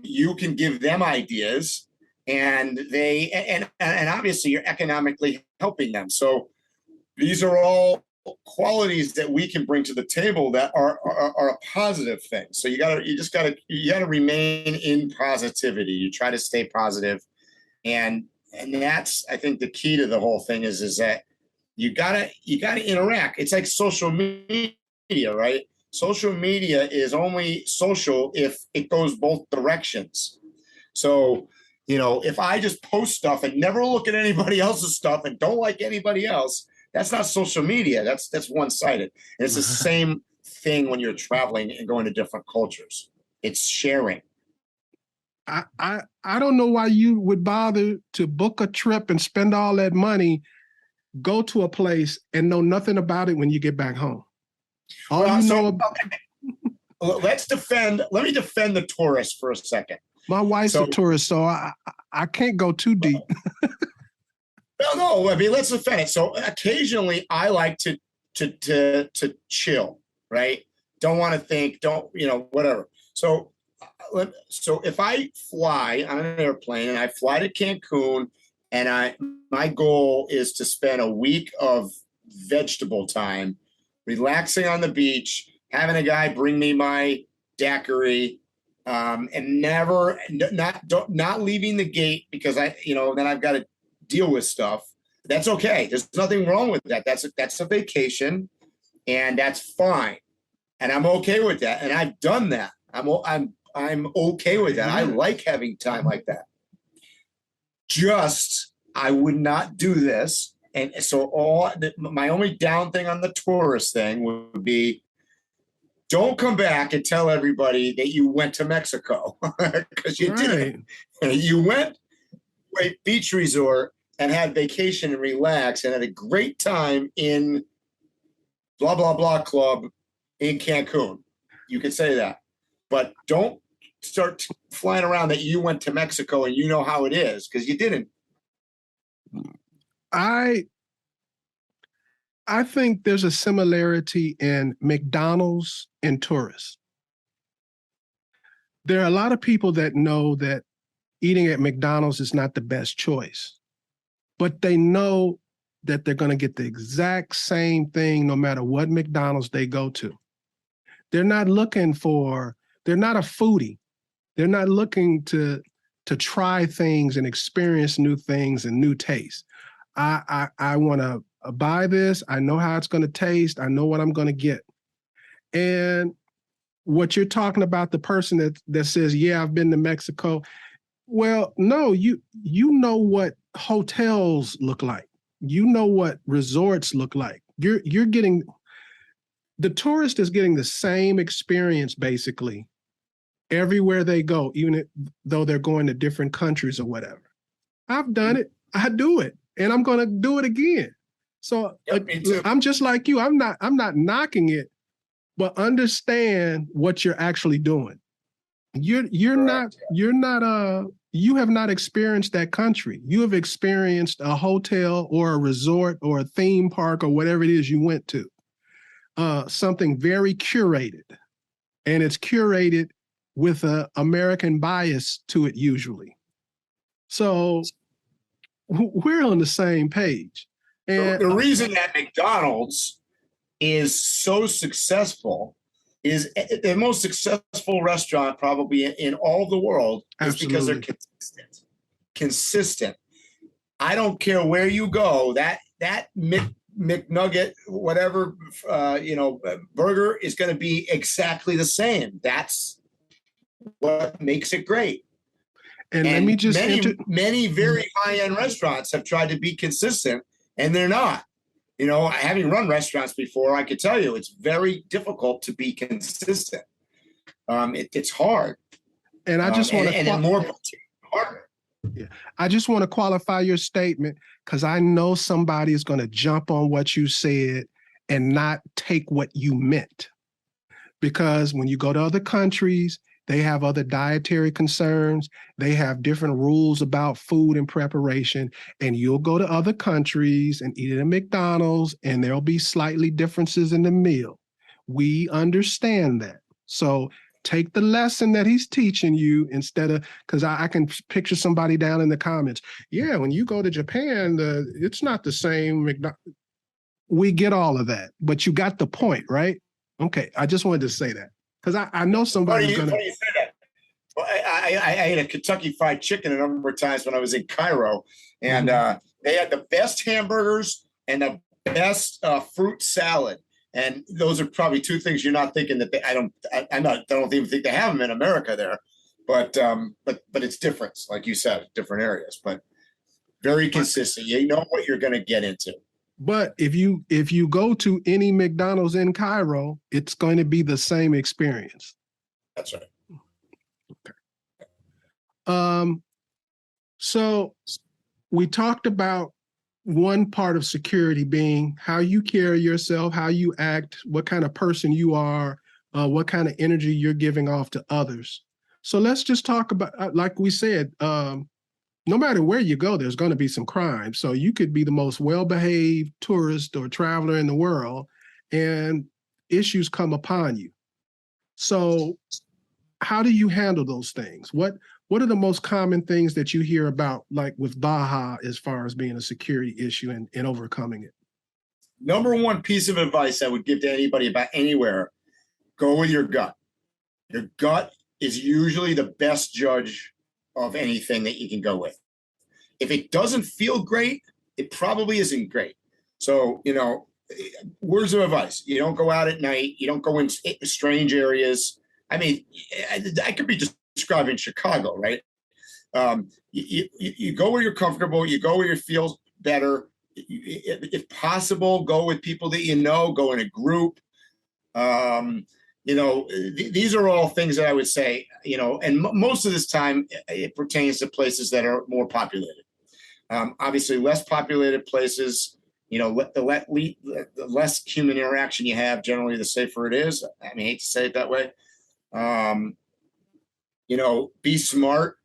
You can give them ideas, and obviously you're economically helping them. So these are all qualities that we can bring to the table that are a positive thing. So you gotta remain in positivity. You try to stay positive, and that's, I think, the key to the whole thing is that you gotta interact. It's like social media, right? Social media is only social if it goes both directions. So, if I just post stuff and never look at anybody else's stuff and don't like anybody else, that's not social media. That's one-sided. And it's the same thing when you're traveling and going to different cultures. It's sharing. I don't know why you would bother to book a trip and spend all that money, go to a place and know nothing about it when you get back home. Let me defend the tourist for a second. My wife's a tourist, so I can't go too deep. No, I mean, let's defend it. So occasionally I like to chill, right? Don't want to think, whatever. So if I fly on an airplane and I fly to Cancun, and my goal is to spend a week of vegetable time, relaxing on the beach, having a guy bring me my daiquiri, and not leaving the gate, because then I've got to deal with stuff. That's okay. There's nothing wrong with that. That's a vacation, and that's fine. And I'm okay with that. And I've done that. I'm okay with that. I like having time like that. Just, I would not do this. And so my only down thing on the tourist thing would be, don't come back and tell everybody that you went to Mexico, because you didn't. You went to a beach resort and had vacation and relax and had a great time in blah, blah, blah club in Cancun. You could say that. But don't start flying around that you went to Mexico and you know how it is, because you didn't. I think there's a similarity in McDonald's and tourists. There are a lot of people that know that eating at McDonald's is not the best choice, but they know that they're going to get the exact same thing no matter what McDonald's they go to. They're not a foodie. They're not looking to try things and experience new things and new tastes. I want to buy this. I know how it's going to taste. I know what I'm going to get. And what you're talking about, the person that says, yeah, I've been to Mexico. Well, no, you know what hotels look like. You know what resorts look like. You're getting, the tourist is getting the same experience basically everywhere they go, even though they're going to different countries or whatever. I've done it. I do it, and I'm going to do it again. So I'm just like you. I'm not knocking it, but understand what you're actually doing. You have not experienced that country. You have experienced a hotel or a resort or a theme park or whatever it is you went to. Something very curated, and it's curated with an American bias to it usually. So we're on the same page. And the reason that McDonald's is so successful is the most successful restaurant probably in all the world is because they're consistent. I don't care where you go, that McNugget, whatever, burger is going to be exactly the same. That's what makes it great. And let me just many very high-end restaurants have tried to be consistent, and they're not. Having run restaurants before, I could tell you it's very difficult to be consistent. It's hard. And I just want to harder. Yeah. I just want to qualify your statement, because I know somebody is going to jump on what you said and not take what you meant. Because when you go to other countries, they have other dietary concerns. They have different rules about food and preparation. And you'll go to other countries and eat at a McDonald's, and there'll be slightly differences in the meal. We understand that. So take the lesson that he's teaching you instead of, because I can picture somebody down in the comments. Yeah, when you go to Japan, it's not the same. We get all of that, but you got the point, right? Okay, I just wanted to say that. Because I know somebody's going to. Funny you say that. Well, I ate a Kentucky Fried Chicken a number of times when I was in Cairo, and they had the best hamburgers and the best fruit salad. And those are probably two things you're not thinking that I don't even think they have them in America there, but it's different, like you said, different areas, but very consistent. You know what you're going to get into. But if you go to any McDonald's in Cairo, it's going to be the same experience. That's right. Okay. So we talked about one part of security being how you carry yourself, how you act, what kind of person you are, what kind of energy you're giving off to others. So let's just talk about, like we said, no matter where you go, there's going to be some crime. So you could be the most well-behaved tourist or traveler in the world, and issues come upon you. So how do you handle those things? What are the most common things that you hear about, like with Baja, as far as being a security issue and overcoming it? Number one piece of advice I would give to anybody about anywhere, go with your gut. Your gut is usually the best judge of anything that you can go with. If it doesn't feel great, it probably isn't great. So, words of advice: you don't go out at night. You don't go in strange areas. I mean, I could be describing Chicago, right? You go where you're comfortable. You go where you feel better. If possible, go with people that go in a group. These are all things that I would say, and most of this time it pertains to places that are more populated. Obviously, less populated places, the less human interaction you have, generally, the safer it is. I mean, I hate to say it that way. Be smart.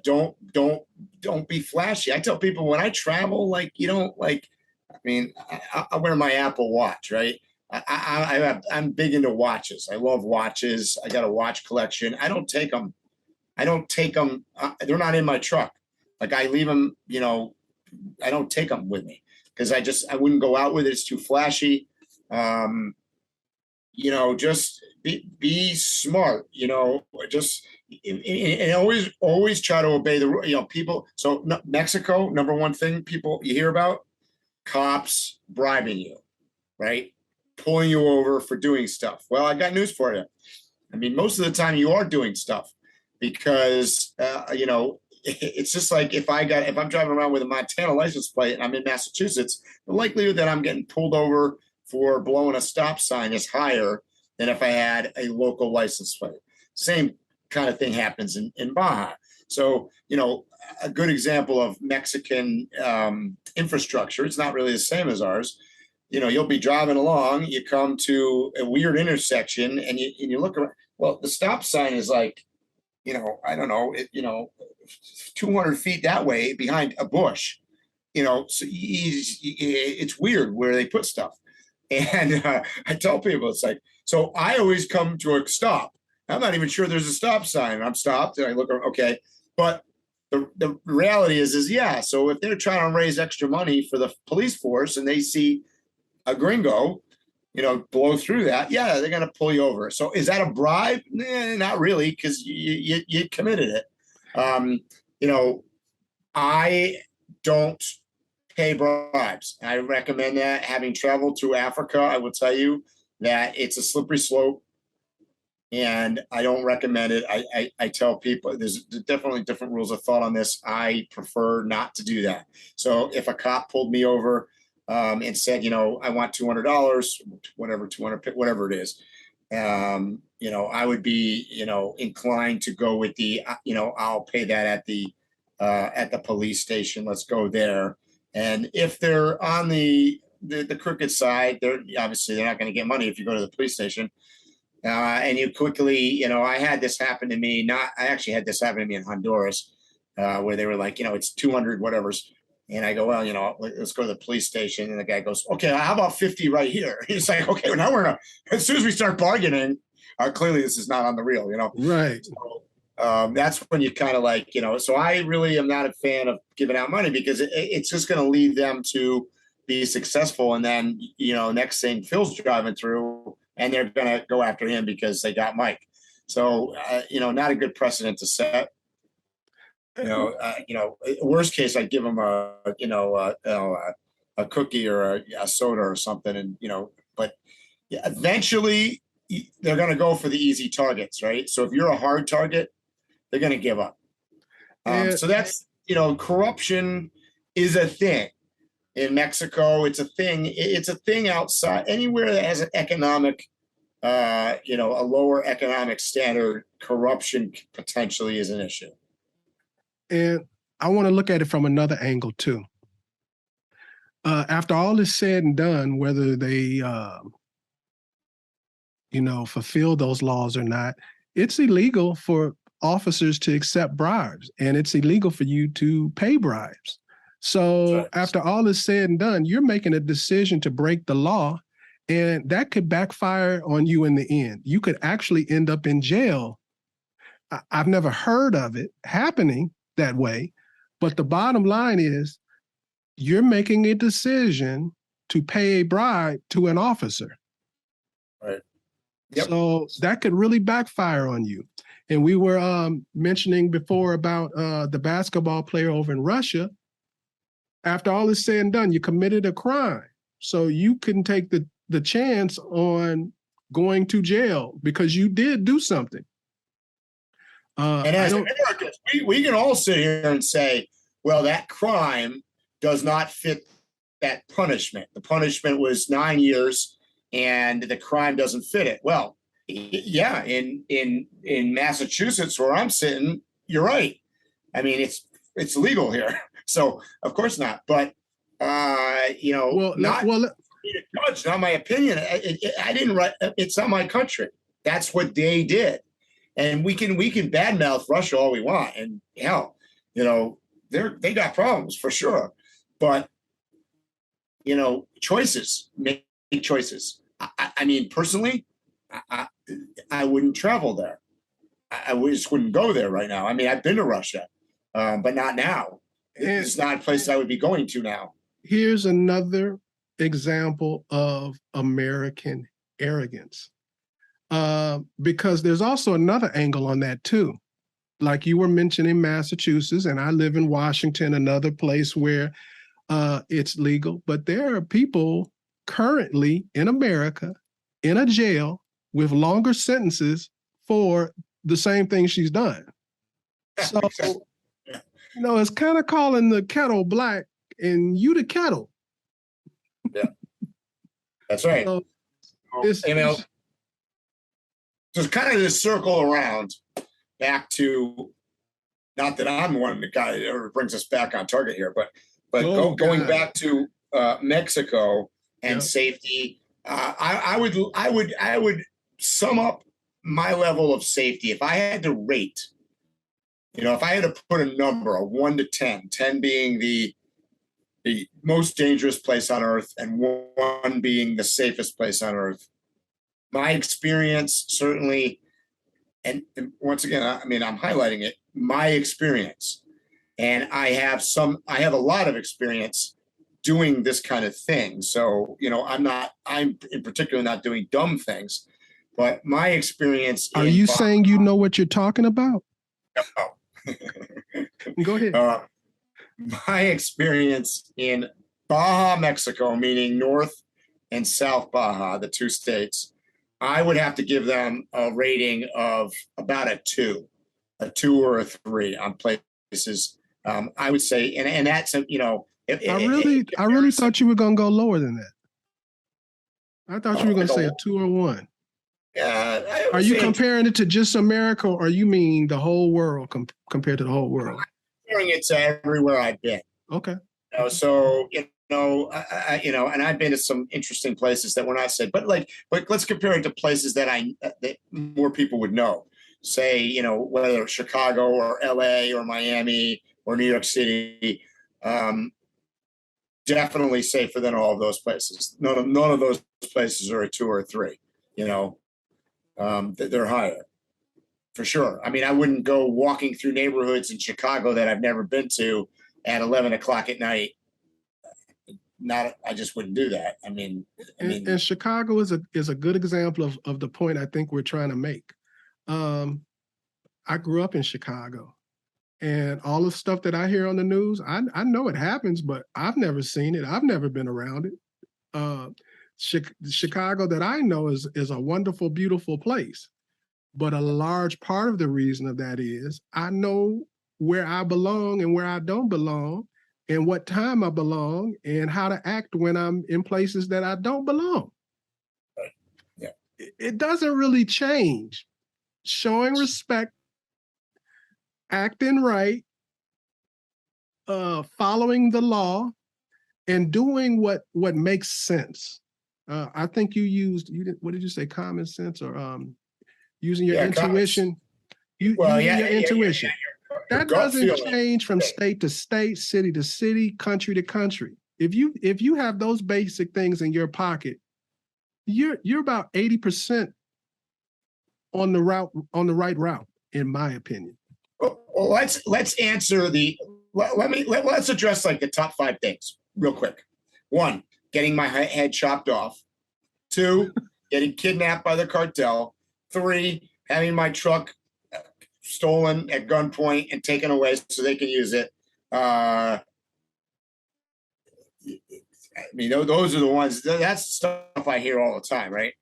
Don't be flashy. I tell people when I travel, I wear my Apple Watch, right? I'm big into watches. I love watches. I got a watch collection. I don't take them. They're not in my truck. I leave them, I don't take them with me because I wouldn't go out with it. It's too flashy. Just be smart, and always try to obey the, people. So Mexico, number one thing you hear about, cops bribing you, right? Pulling you over for doing stuff. Well, I got news for you. I mean, most of the time you are doing stuff because, it's just like if I'm driving around with a Montana license plate and I'm in Massachusetts, the likelihood that I'm getting pulled over for blowing a stop sign is higher than if I had a local license plate. Same kind of thing happens in Baja. So, a good example of Mexican infrastructure, it's not really the same as ours. You'll be driving along, you come to a weird intersection and you look around. Well, the stop sign is I don't know, 200 feet that way behind a bush, so it's weird where they put stuff. And I tell people, so I always come to a stop. I'm not even sure there's a stop sign. I'm stopped and I look, okay. But the reality is yeah. So if they're trying to raise extra money for the police force and they see a gringo, blow through that, yeah, they're going to pull you over. So is that a bribe? Nah, not really, because you committed it. I don't pay bribes. I recommend that. Having traveled to Africa, I will tell you that it's a slippery slope, and I don't recommend it. I tell people there's definitely different rules of thought on this. I prefer not to do that. So if a cop pulled me over and said, I want $200, whatever it is, I would be, inclined to go with the, I'll pay that at the police station. Let's go there. And if they're on the crooked side, they're not going to get money if you go to the police station. And you quickly, I had this happen to me. I actually had this happen to me in Honduras, where they were like, it's 200 whatever's. And I go, well, let's go to the police station. And the guy goes, okay, how about 50 right here? He's like, okay, well, now as soon as we start bargaining, clearly this is not on the real, Right. So, that's when you kind of so I really am not a fan of giving out money because it's just going to lead them to be successful. And then, next thing, Phil's driving through and they're going to go after him because they got Mike. So, not a good precedent to set. Worst case, I'd give them a cookie or a soda or something. And, but eventually they're going to go for the easy targets, right? So if you're a hard target, they're going to give up. So that's, corruption is a thing in Mexico. It's a thing. It's a thing outside anywhere that has an economic, a lower economic standard. Corruption potentially is an issue. And I want to look at it from another angle too. After all is said and done, whether they, fulfill those laws or not, it's illegal for officers to accept bribes, and it's illegal for you to pay bribes. So right. After all is said and done, you're making a decision to break the law, and that could backfire on you in the end. You could actually end up in jail. I've never heard of it happening that way, but the bottom line is you're making a decision to pay a bribe to an officer. Right. Yep. So that could really backfire on you. And we were mentioning before about the basketball player over in Russia. After all is said and done, you committed a crime. So you couldn't take the chance on going to jail because you did do something. And as Americans, we can all sit here and say, well, that crime does not fit that punishment. The punishment was 9 years and the crime doesn't fit it. Well, yeah, in Massachusetts where I'm sitting, you're right. I mean, it's legal here. So of course not. But not my opinion. I didn't write. It's not my country. That's what they did. And we can badmouth Russia all we want, and hell, they got problems for sure. But choices, make choices. I mean, personally, I wouldn't travel there. I just wouldn't go there right now. I mean, I've been to Russia, but not now. It's not a place I would be going to now. Here's another example of American arrogance. Because there's also another angle on that too. Like you were mentioning Massachusetts, and I live in Washington, another place where it's legal, but there are people currently in America in a jail with longer sentences for the same thing she's done. So, it's kind of calling the kettle black and you the kettle. Yeah, that's right. So just kind of this circle around back to, not that I'm one of the guy that ever brings us back on target here, but going back to Mexico and safety, I would sum up my level of safety. If I had to rate, if I had to put a number, a 1 to 10, 10 being the most dangerous place on earth and 1 being the safest place on earth, my experience certainly, and once again, I'm highlighting it, my experience, and I have a lot of experience doing this kind of thing. So, I'm in particular not doing dumb things, but my experience. Are you saying you know what you're talking about? No. Go ahead. My experience in Baja, Mexico, meaning North and South Baja, the 2 states, I would have to give them a rating of about a 2 or a 3 on places. I would say, and that's I really thought you were going to go lower than that. I thought you were going to say a 2 or 1. Are you comparing it to just America, or you mean the whole world compared to the whole world? I'm comparing it to everywhere I've been. Okay. So and I've been to some interesting places that were not said, but let's compare it to places that more people would know. Say, whether it's Chicago or LA or Miami or New York City, definitely safer than all of those places. None of those places are a 2 or a 3. They're higher for sure. I mean, I wouldn't go walking through neighborhoods in Chicago that I've never been to at 11 o'clock at night. I just wouldn't do that. And Chicago is a good example of the point I think we're trying to make. I grew up in Chicago, and all the stuff that I hear on the news, I know it happens, but I've never seen it. I've never been around it. Chicago that I know is a wonderful, beautiful place. But a large part of the reason of that is I know where I belong and where I don't belong, and what time I belong, and how to act when I'm in places that I don't belong. Right. Yeah. It doesn't really change. Showing respect, acting right, following the law, and doing what makes sense. I think what did you say? Common sense, or using your intuition? Intuition. That doesn't change from state to state, city to city, country to country. If you have those basic things in your pocket, you're about 80% on the right route, in my opinion. Well, let's answer let's address the top 5 things real quick. 1, getting my head chopped off. 2, getting kidnapped by the cartel. 3, having my truck stolen at gunpoint and taken away so they can use it. I mean, those are the ones, that's stuff I hear all the time, right?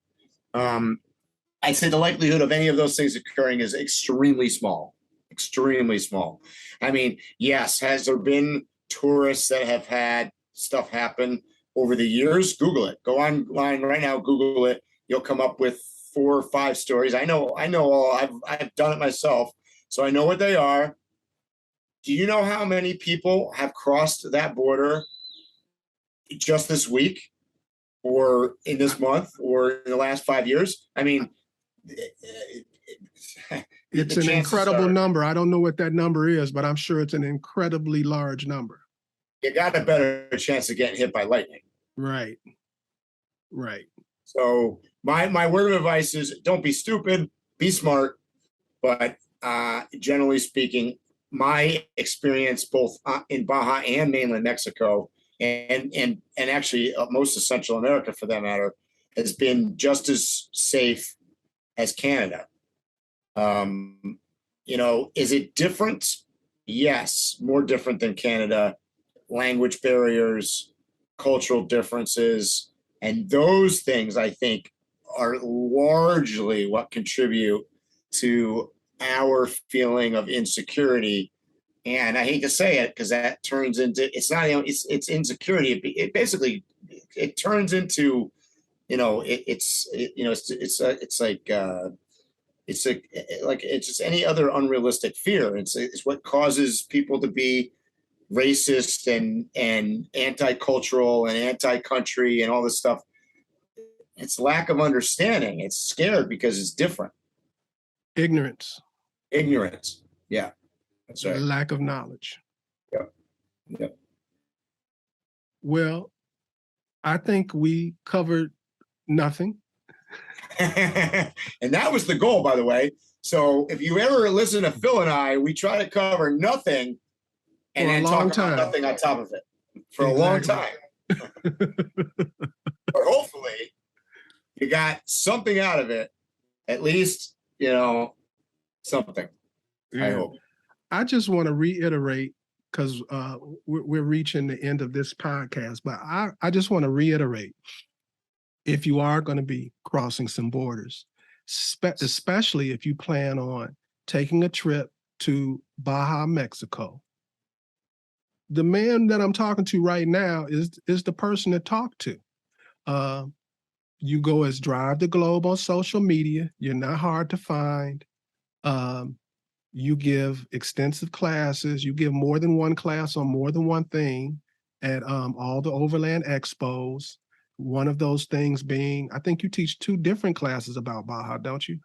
I'd say the likelihood of any of those things occurring is extremely small, extremely small. I mean, yes, has there been tourists that have had stuff happen over the years? Google it. Go online right now, Google it. You'll come up with 4 or 5 stories. I know all. I've done it myself, so I know what they are. Do you know how many people have crossed that border just this week, or in this month, or in the last 5 years? I mean, it's an incredible number. I don't know what that number is, but I'm sure it's an incredibly large number. You got a better chance of getting hit by lightning. Right. Right. So my word of advice is don't be stupid, be smart. But generally speaking, my experience both in Baja and mainland Mexico and actually most of Central America for that matter has been just as safe as Canada. You know, is it different? Yes, more different than Canada. Language barriers, cultural differences, and those things I think are largely what contribute to our feeling of insecurity. And I hate to say it because that turns into, it's not, you know, it's insecurity. It basically, it turns into, you know, it's just any other unrealistic fear. It's what causes people to be racist and anti-cultural and anti-country and all this stuff. It's lack of understanding. It's scared because it's different. Ignorance. Yeah, that's right. Lack of knowledge. Yeah. Well, I think we covered nothing. And that was the goal, by the way. So if you ever listen to Phil and I, we try to cover nothing and then talk about nothing on top of it for a long time. But hopefully you got something out of it, at least, you know, something. Yeah. I hope. I just want to reiterate, because we're reaching the end of this podcast, but I just want to reiterate, if you are going to be crossing some borders, especially if you plan on taking a trip to Baja, Mexico, the man that I'm talking to right now is the person to talk to. You go as Drive the Globe on social media. You're not hard to find. You give extensive classes. You give more than one class on more than one thing at all the Overland Expos. One of those things being, I think you teach 2 different classes about Baja, don't you?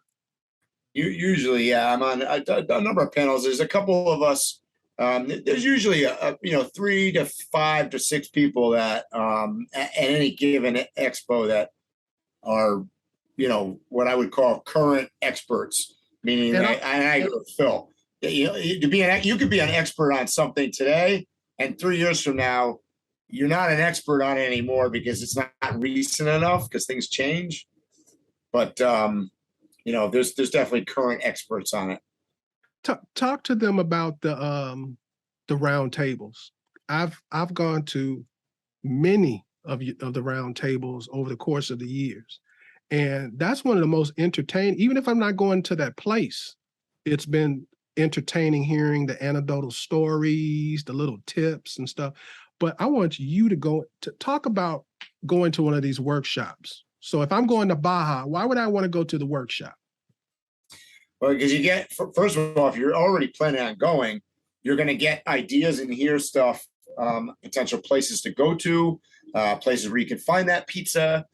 Usually, yeah. I'm on a number of panels. There's a couple of us. There's usually 3 to 5 to 6 people that at any given expo that are, you know, what I would call current experts. Meaning, I agree with Phil. You could be an expert on something today, and 3 years from now, you're not an expert on it anymore because it's not recent enough because things change. But you know, there's definitely current experts on it. Talk to them about the round tables. I've gone to many of the round tables over the course of the years. And that's one of the most entertaining, even if I'm not going to that place, it's been entertaining hearing the anecdotal stories, the little tips and stuff. But I want you to talk about going to one of these workshops. So if I'm going to Baja, why would I want to go to the workshop? Well, because you get, first of all, if you're already planning on going, you're going to get ideas and hear stuff, potential places to go to, places where you can find that pizza.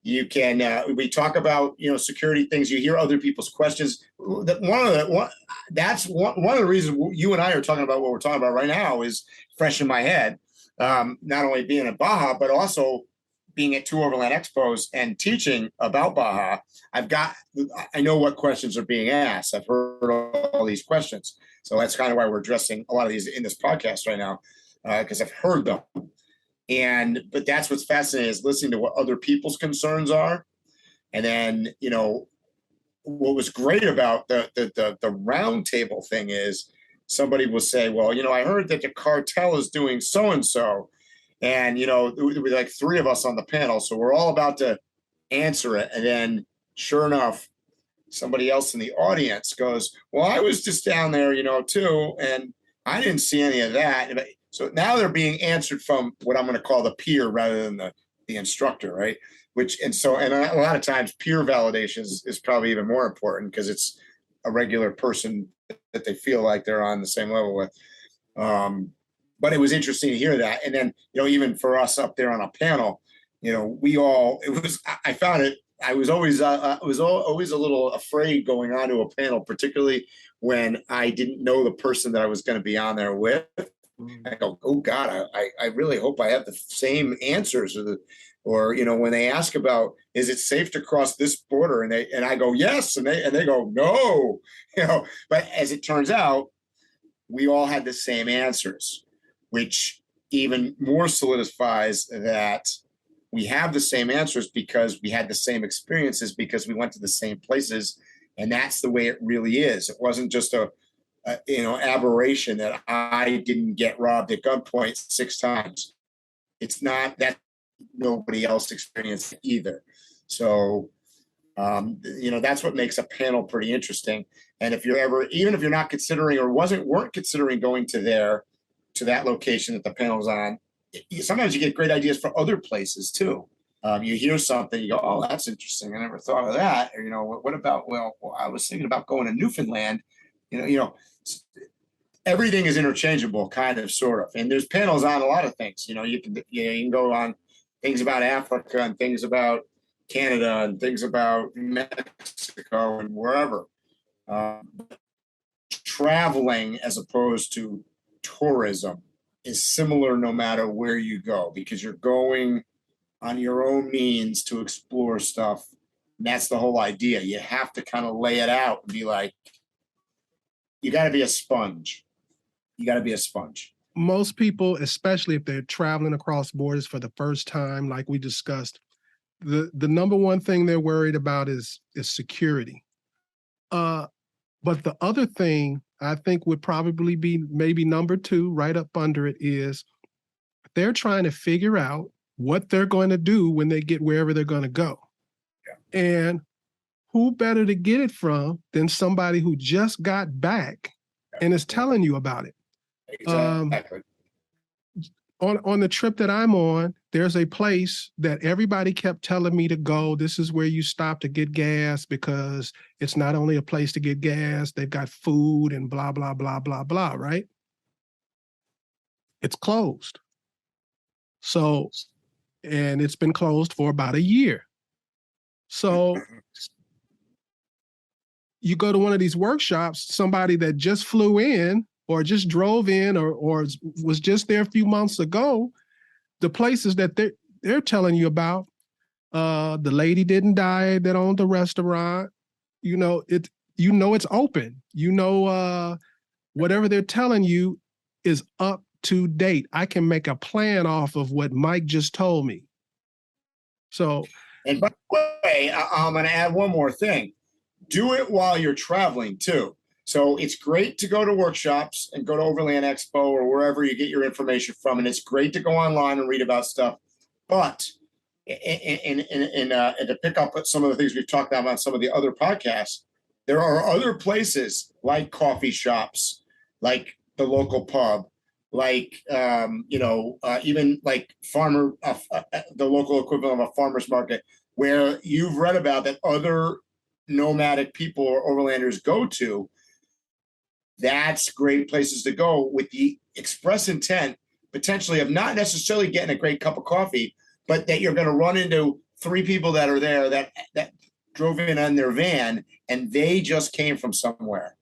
You can, we talk about, you know, security things. You hear other people's questions. That's one of the reasons you and I are talking about what we're talking about right now is fresh in my head. Not only being at Baja, but also being at 2 Overland Expos and teaching about Baja. I know what questions are being asked. I've heard all these questions. So that's kind of why we're addressing a lot of these in this podcast right now, because I've heard them. But that's what's fascinating is listening to what other people's concerns are. And then, you know, what was great about the round table thing is somebody will say, well, I heard that the cartel is doing so and so, and there would be like three of us on the panel, so we're all about to answer it, and then sure enough, somebody else in the audience goes, well, I was just down there, too, and I didn't see any of that. So now they're being answered from what I'm going to call the peer rather than the instructor, right? And a lot of times peer validation is probably even more important because it's a regular person that they feel like they're on the same level with. But it was interesting to hear that. And then, even for us up there on a panel, I found it, I was always always a little afraid going onto a panel, particularly when I didn't know the person that I was going to be on there with. I go, oh God, I really hope I have the same answers, or when they ask about, is it safe to cross this border, and I go yes, and they go no, But as it turns out, we all had the same answers, which even more solidifies that we have the same answers because we had the same experiences, because we went to the same places, and that's the way it really is. It wasn't just a aberration that I didn't get robbed at gunpoint 6 times. It's not that nobody else experienced it either. So, that's what makes a panel pretty interesting. And if even if you're not considering or weren't considering going to that location that the panel's on, sometimes you get great ideas for other places too. You hear something, you go, oh, that's interesting. I never thought of that. Or, what about, well, I was thinking about going to Newfoundland. Everything is interchangeable, kind of, sort of. And there's panels on a lot of things. You can go on things about Africa and things about Canada and things about Mexico and wherever. Traveling as opposed to tourism is similar no matter where you go, because you're going on your own means to explore stuff. And that's the whole idea. You have to kind of lay it out and be like, you got to be a sponge. Most people, especially if they're traveling across borders for the first time, like we discussed, the number one thing they're worried about is security. But the other thing I think would probably be maybe number 2, right up under it, is they're trying to figure out what they're going to do when they get wherever they're going to go. Yeah. And who better to get it from than somebody who just got back and is telling you about it. Exactly. On the trip that I'm on, there's a place that everybody kept telling me to go. This is where you stop to get gas, because it's not only a place to get gas, they've got food and blah, blah, blah, blah, blah, right? It's closed. So, and it's been closed for about a year. So you go to one of these workshops, somebody that just flew in or just drove in or was just there a few months ago, the places that they're telling you about, the lady didn't die that owned the restaurant, it's open. Whatever they're telling you is up to date. I can make a plan off of what Mike just told me. So, and by the way, I'm going to add one more thing. Do it while you're traveling too. So it's great to go to workshops and go to Overland Expo or wherever you get your information from. And it's great to go online and read about stuff. But to pick up some of the things we've talked about on some of the other podcasts, there are other places like coffee shops, like the local pub, like, even like the local equivalent of a farmer's market, where you've read about that other nomadic people or overlanders go to. That's great places to go with the express intent, potentially, of not necessarily getting a great cup of coffee, but that you're going to run into 3 people that are there that drove in on their van and they just came from somewhere.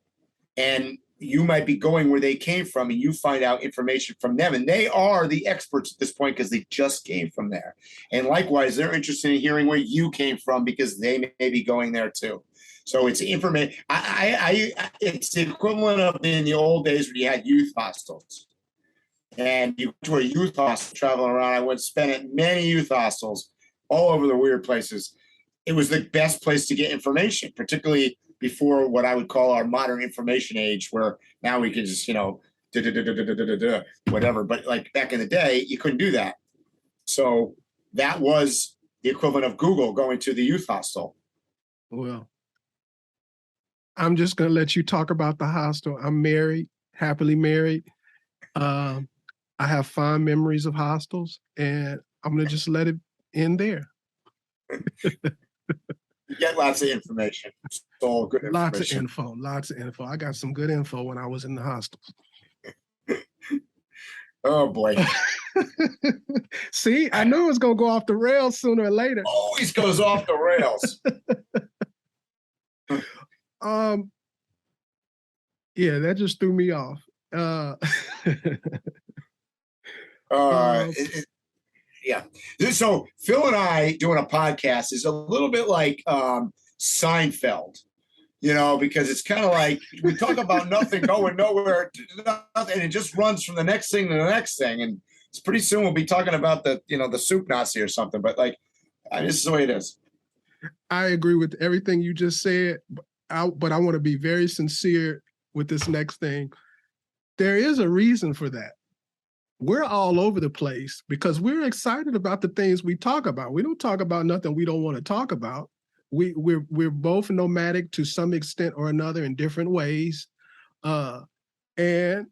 And you might be going where they came from and you find out information from them. And they are the experts at this point because they just came from there. And likewise, they're interested in hearing where you came from because they may be going there too. So it's information. It's the equivalent of in the old days when you had youth hostels. And you went to a youth hostel traveling around. I went spent at many youth hostels all over the weird places. it was the best place to get information, particularly before what I would call our modern information age, where now we can just, whatever. But like back in the day, you couldn't do that. So that was the equivalent of Google going to the youth hostel. Well, I'm just going to let you talk about the hostel. I'm married, happily married. I have fond memories of hostels, and I'm going to just let it end there. You get lots of information. It's all good information. Lots of info. I got some good info when I was in the hostels. Oh, boy. See, I knew it was going to go off the rails sooner or later. Always goes off the rails. Yeah, that just threw me off. Yeah. So Phil and I doing a podcast is a little bit like Seinfeld, because it's kind of like we talk about nothing going nowhere, and it just runs from the next thing to the next thing. And it's pretty soon we'll be talking about the soup Nazi or something. But like, this is the way it is. I agree with everything you just said, but I want to be very sincere with this next thing. There is a reason for that. We're all over the place because we're excited about the things we talk about. We don't talk about nothing we don't want to talk about. We're both nomadic to some extent or another in different ways, and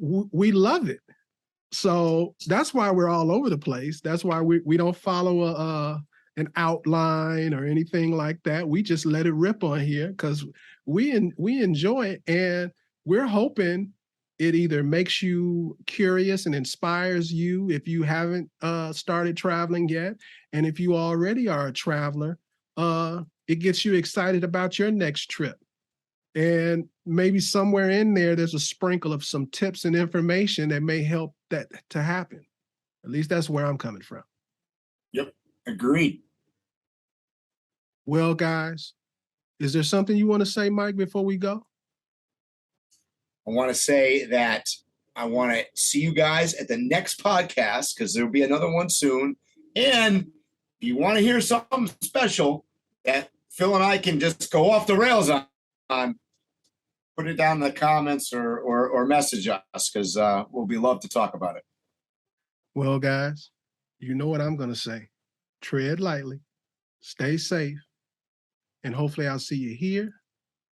we love it. So that's why we're all over the place. That's why we don't follow an outline or anything like that. We just let it rip on here because we enjoy it, and we're hoping it either makes you curious and inspires you if you haven't started traveling yet. And if you already are a traveler, it gets you excited about your next trip. And maybe somewhere in there's a sprinkle of some tips and information that may help that to happen. At least that's where I'm coming from. Yep, agreed. Well, guys, is there something you want to say, Mike, before we go? I want to say that I want to see you guys at the next podcast because there'll be another one soon. And if you want to hear something special that Phil and I can just go off the rails on, put it down in the comments or message us because we'll be love to talk about it. Well, guys, you know what I'm going to say. Tread lightly, stay safe, and hopefully I'll see you here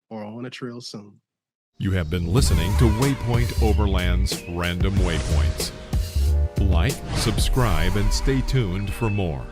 or on a trail soon. You have been listening to Waypoint Overland's Random Waypoints. Like, subscribe, and stay tuned for more.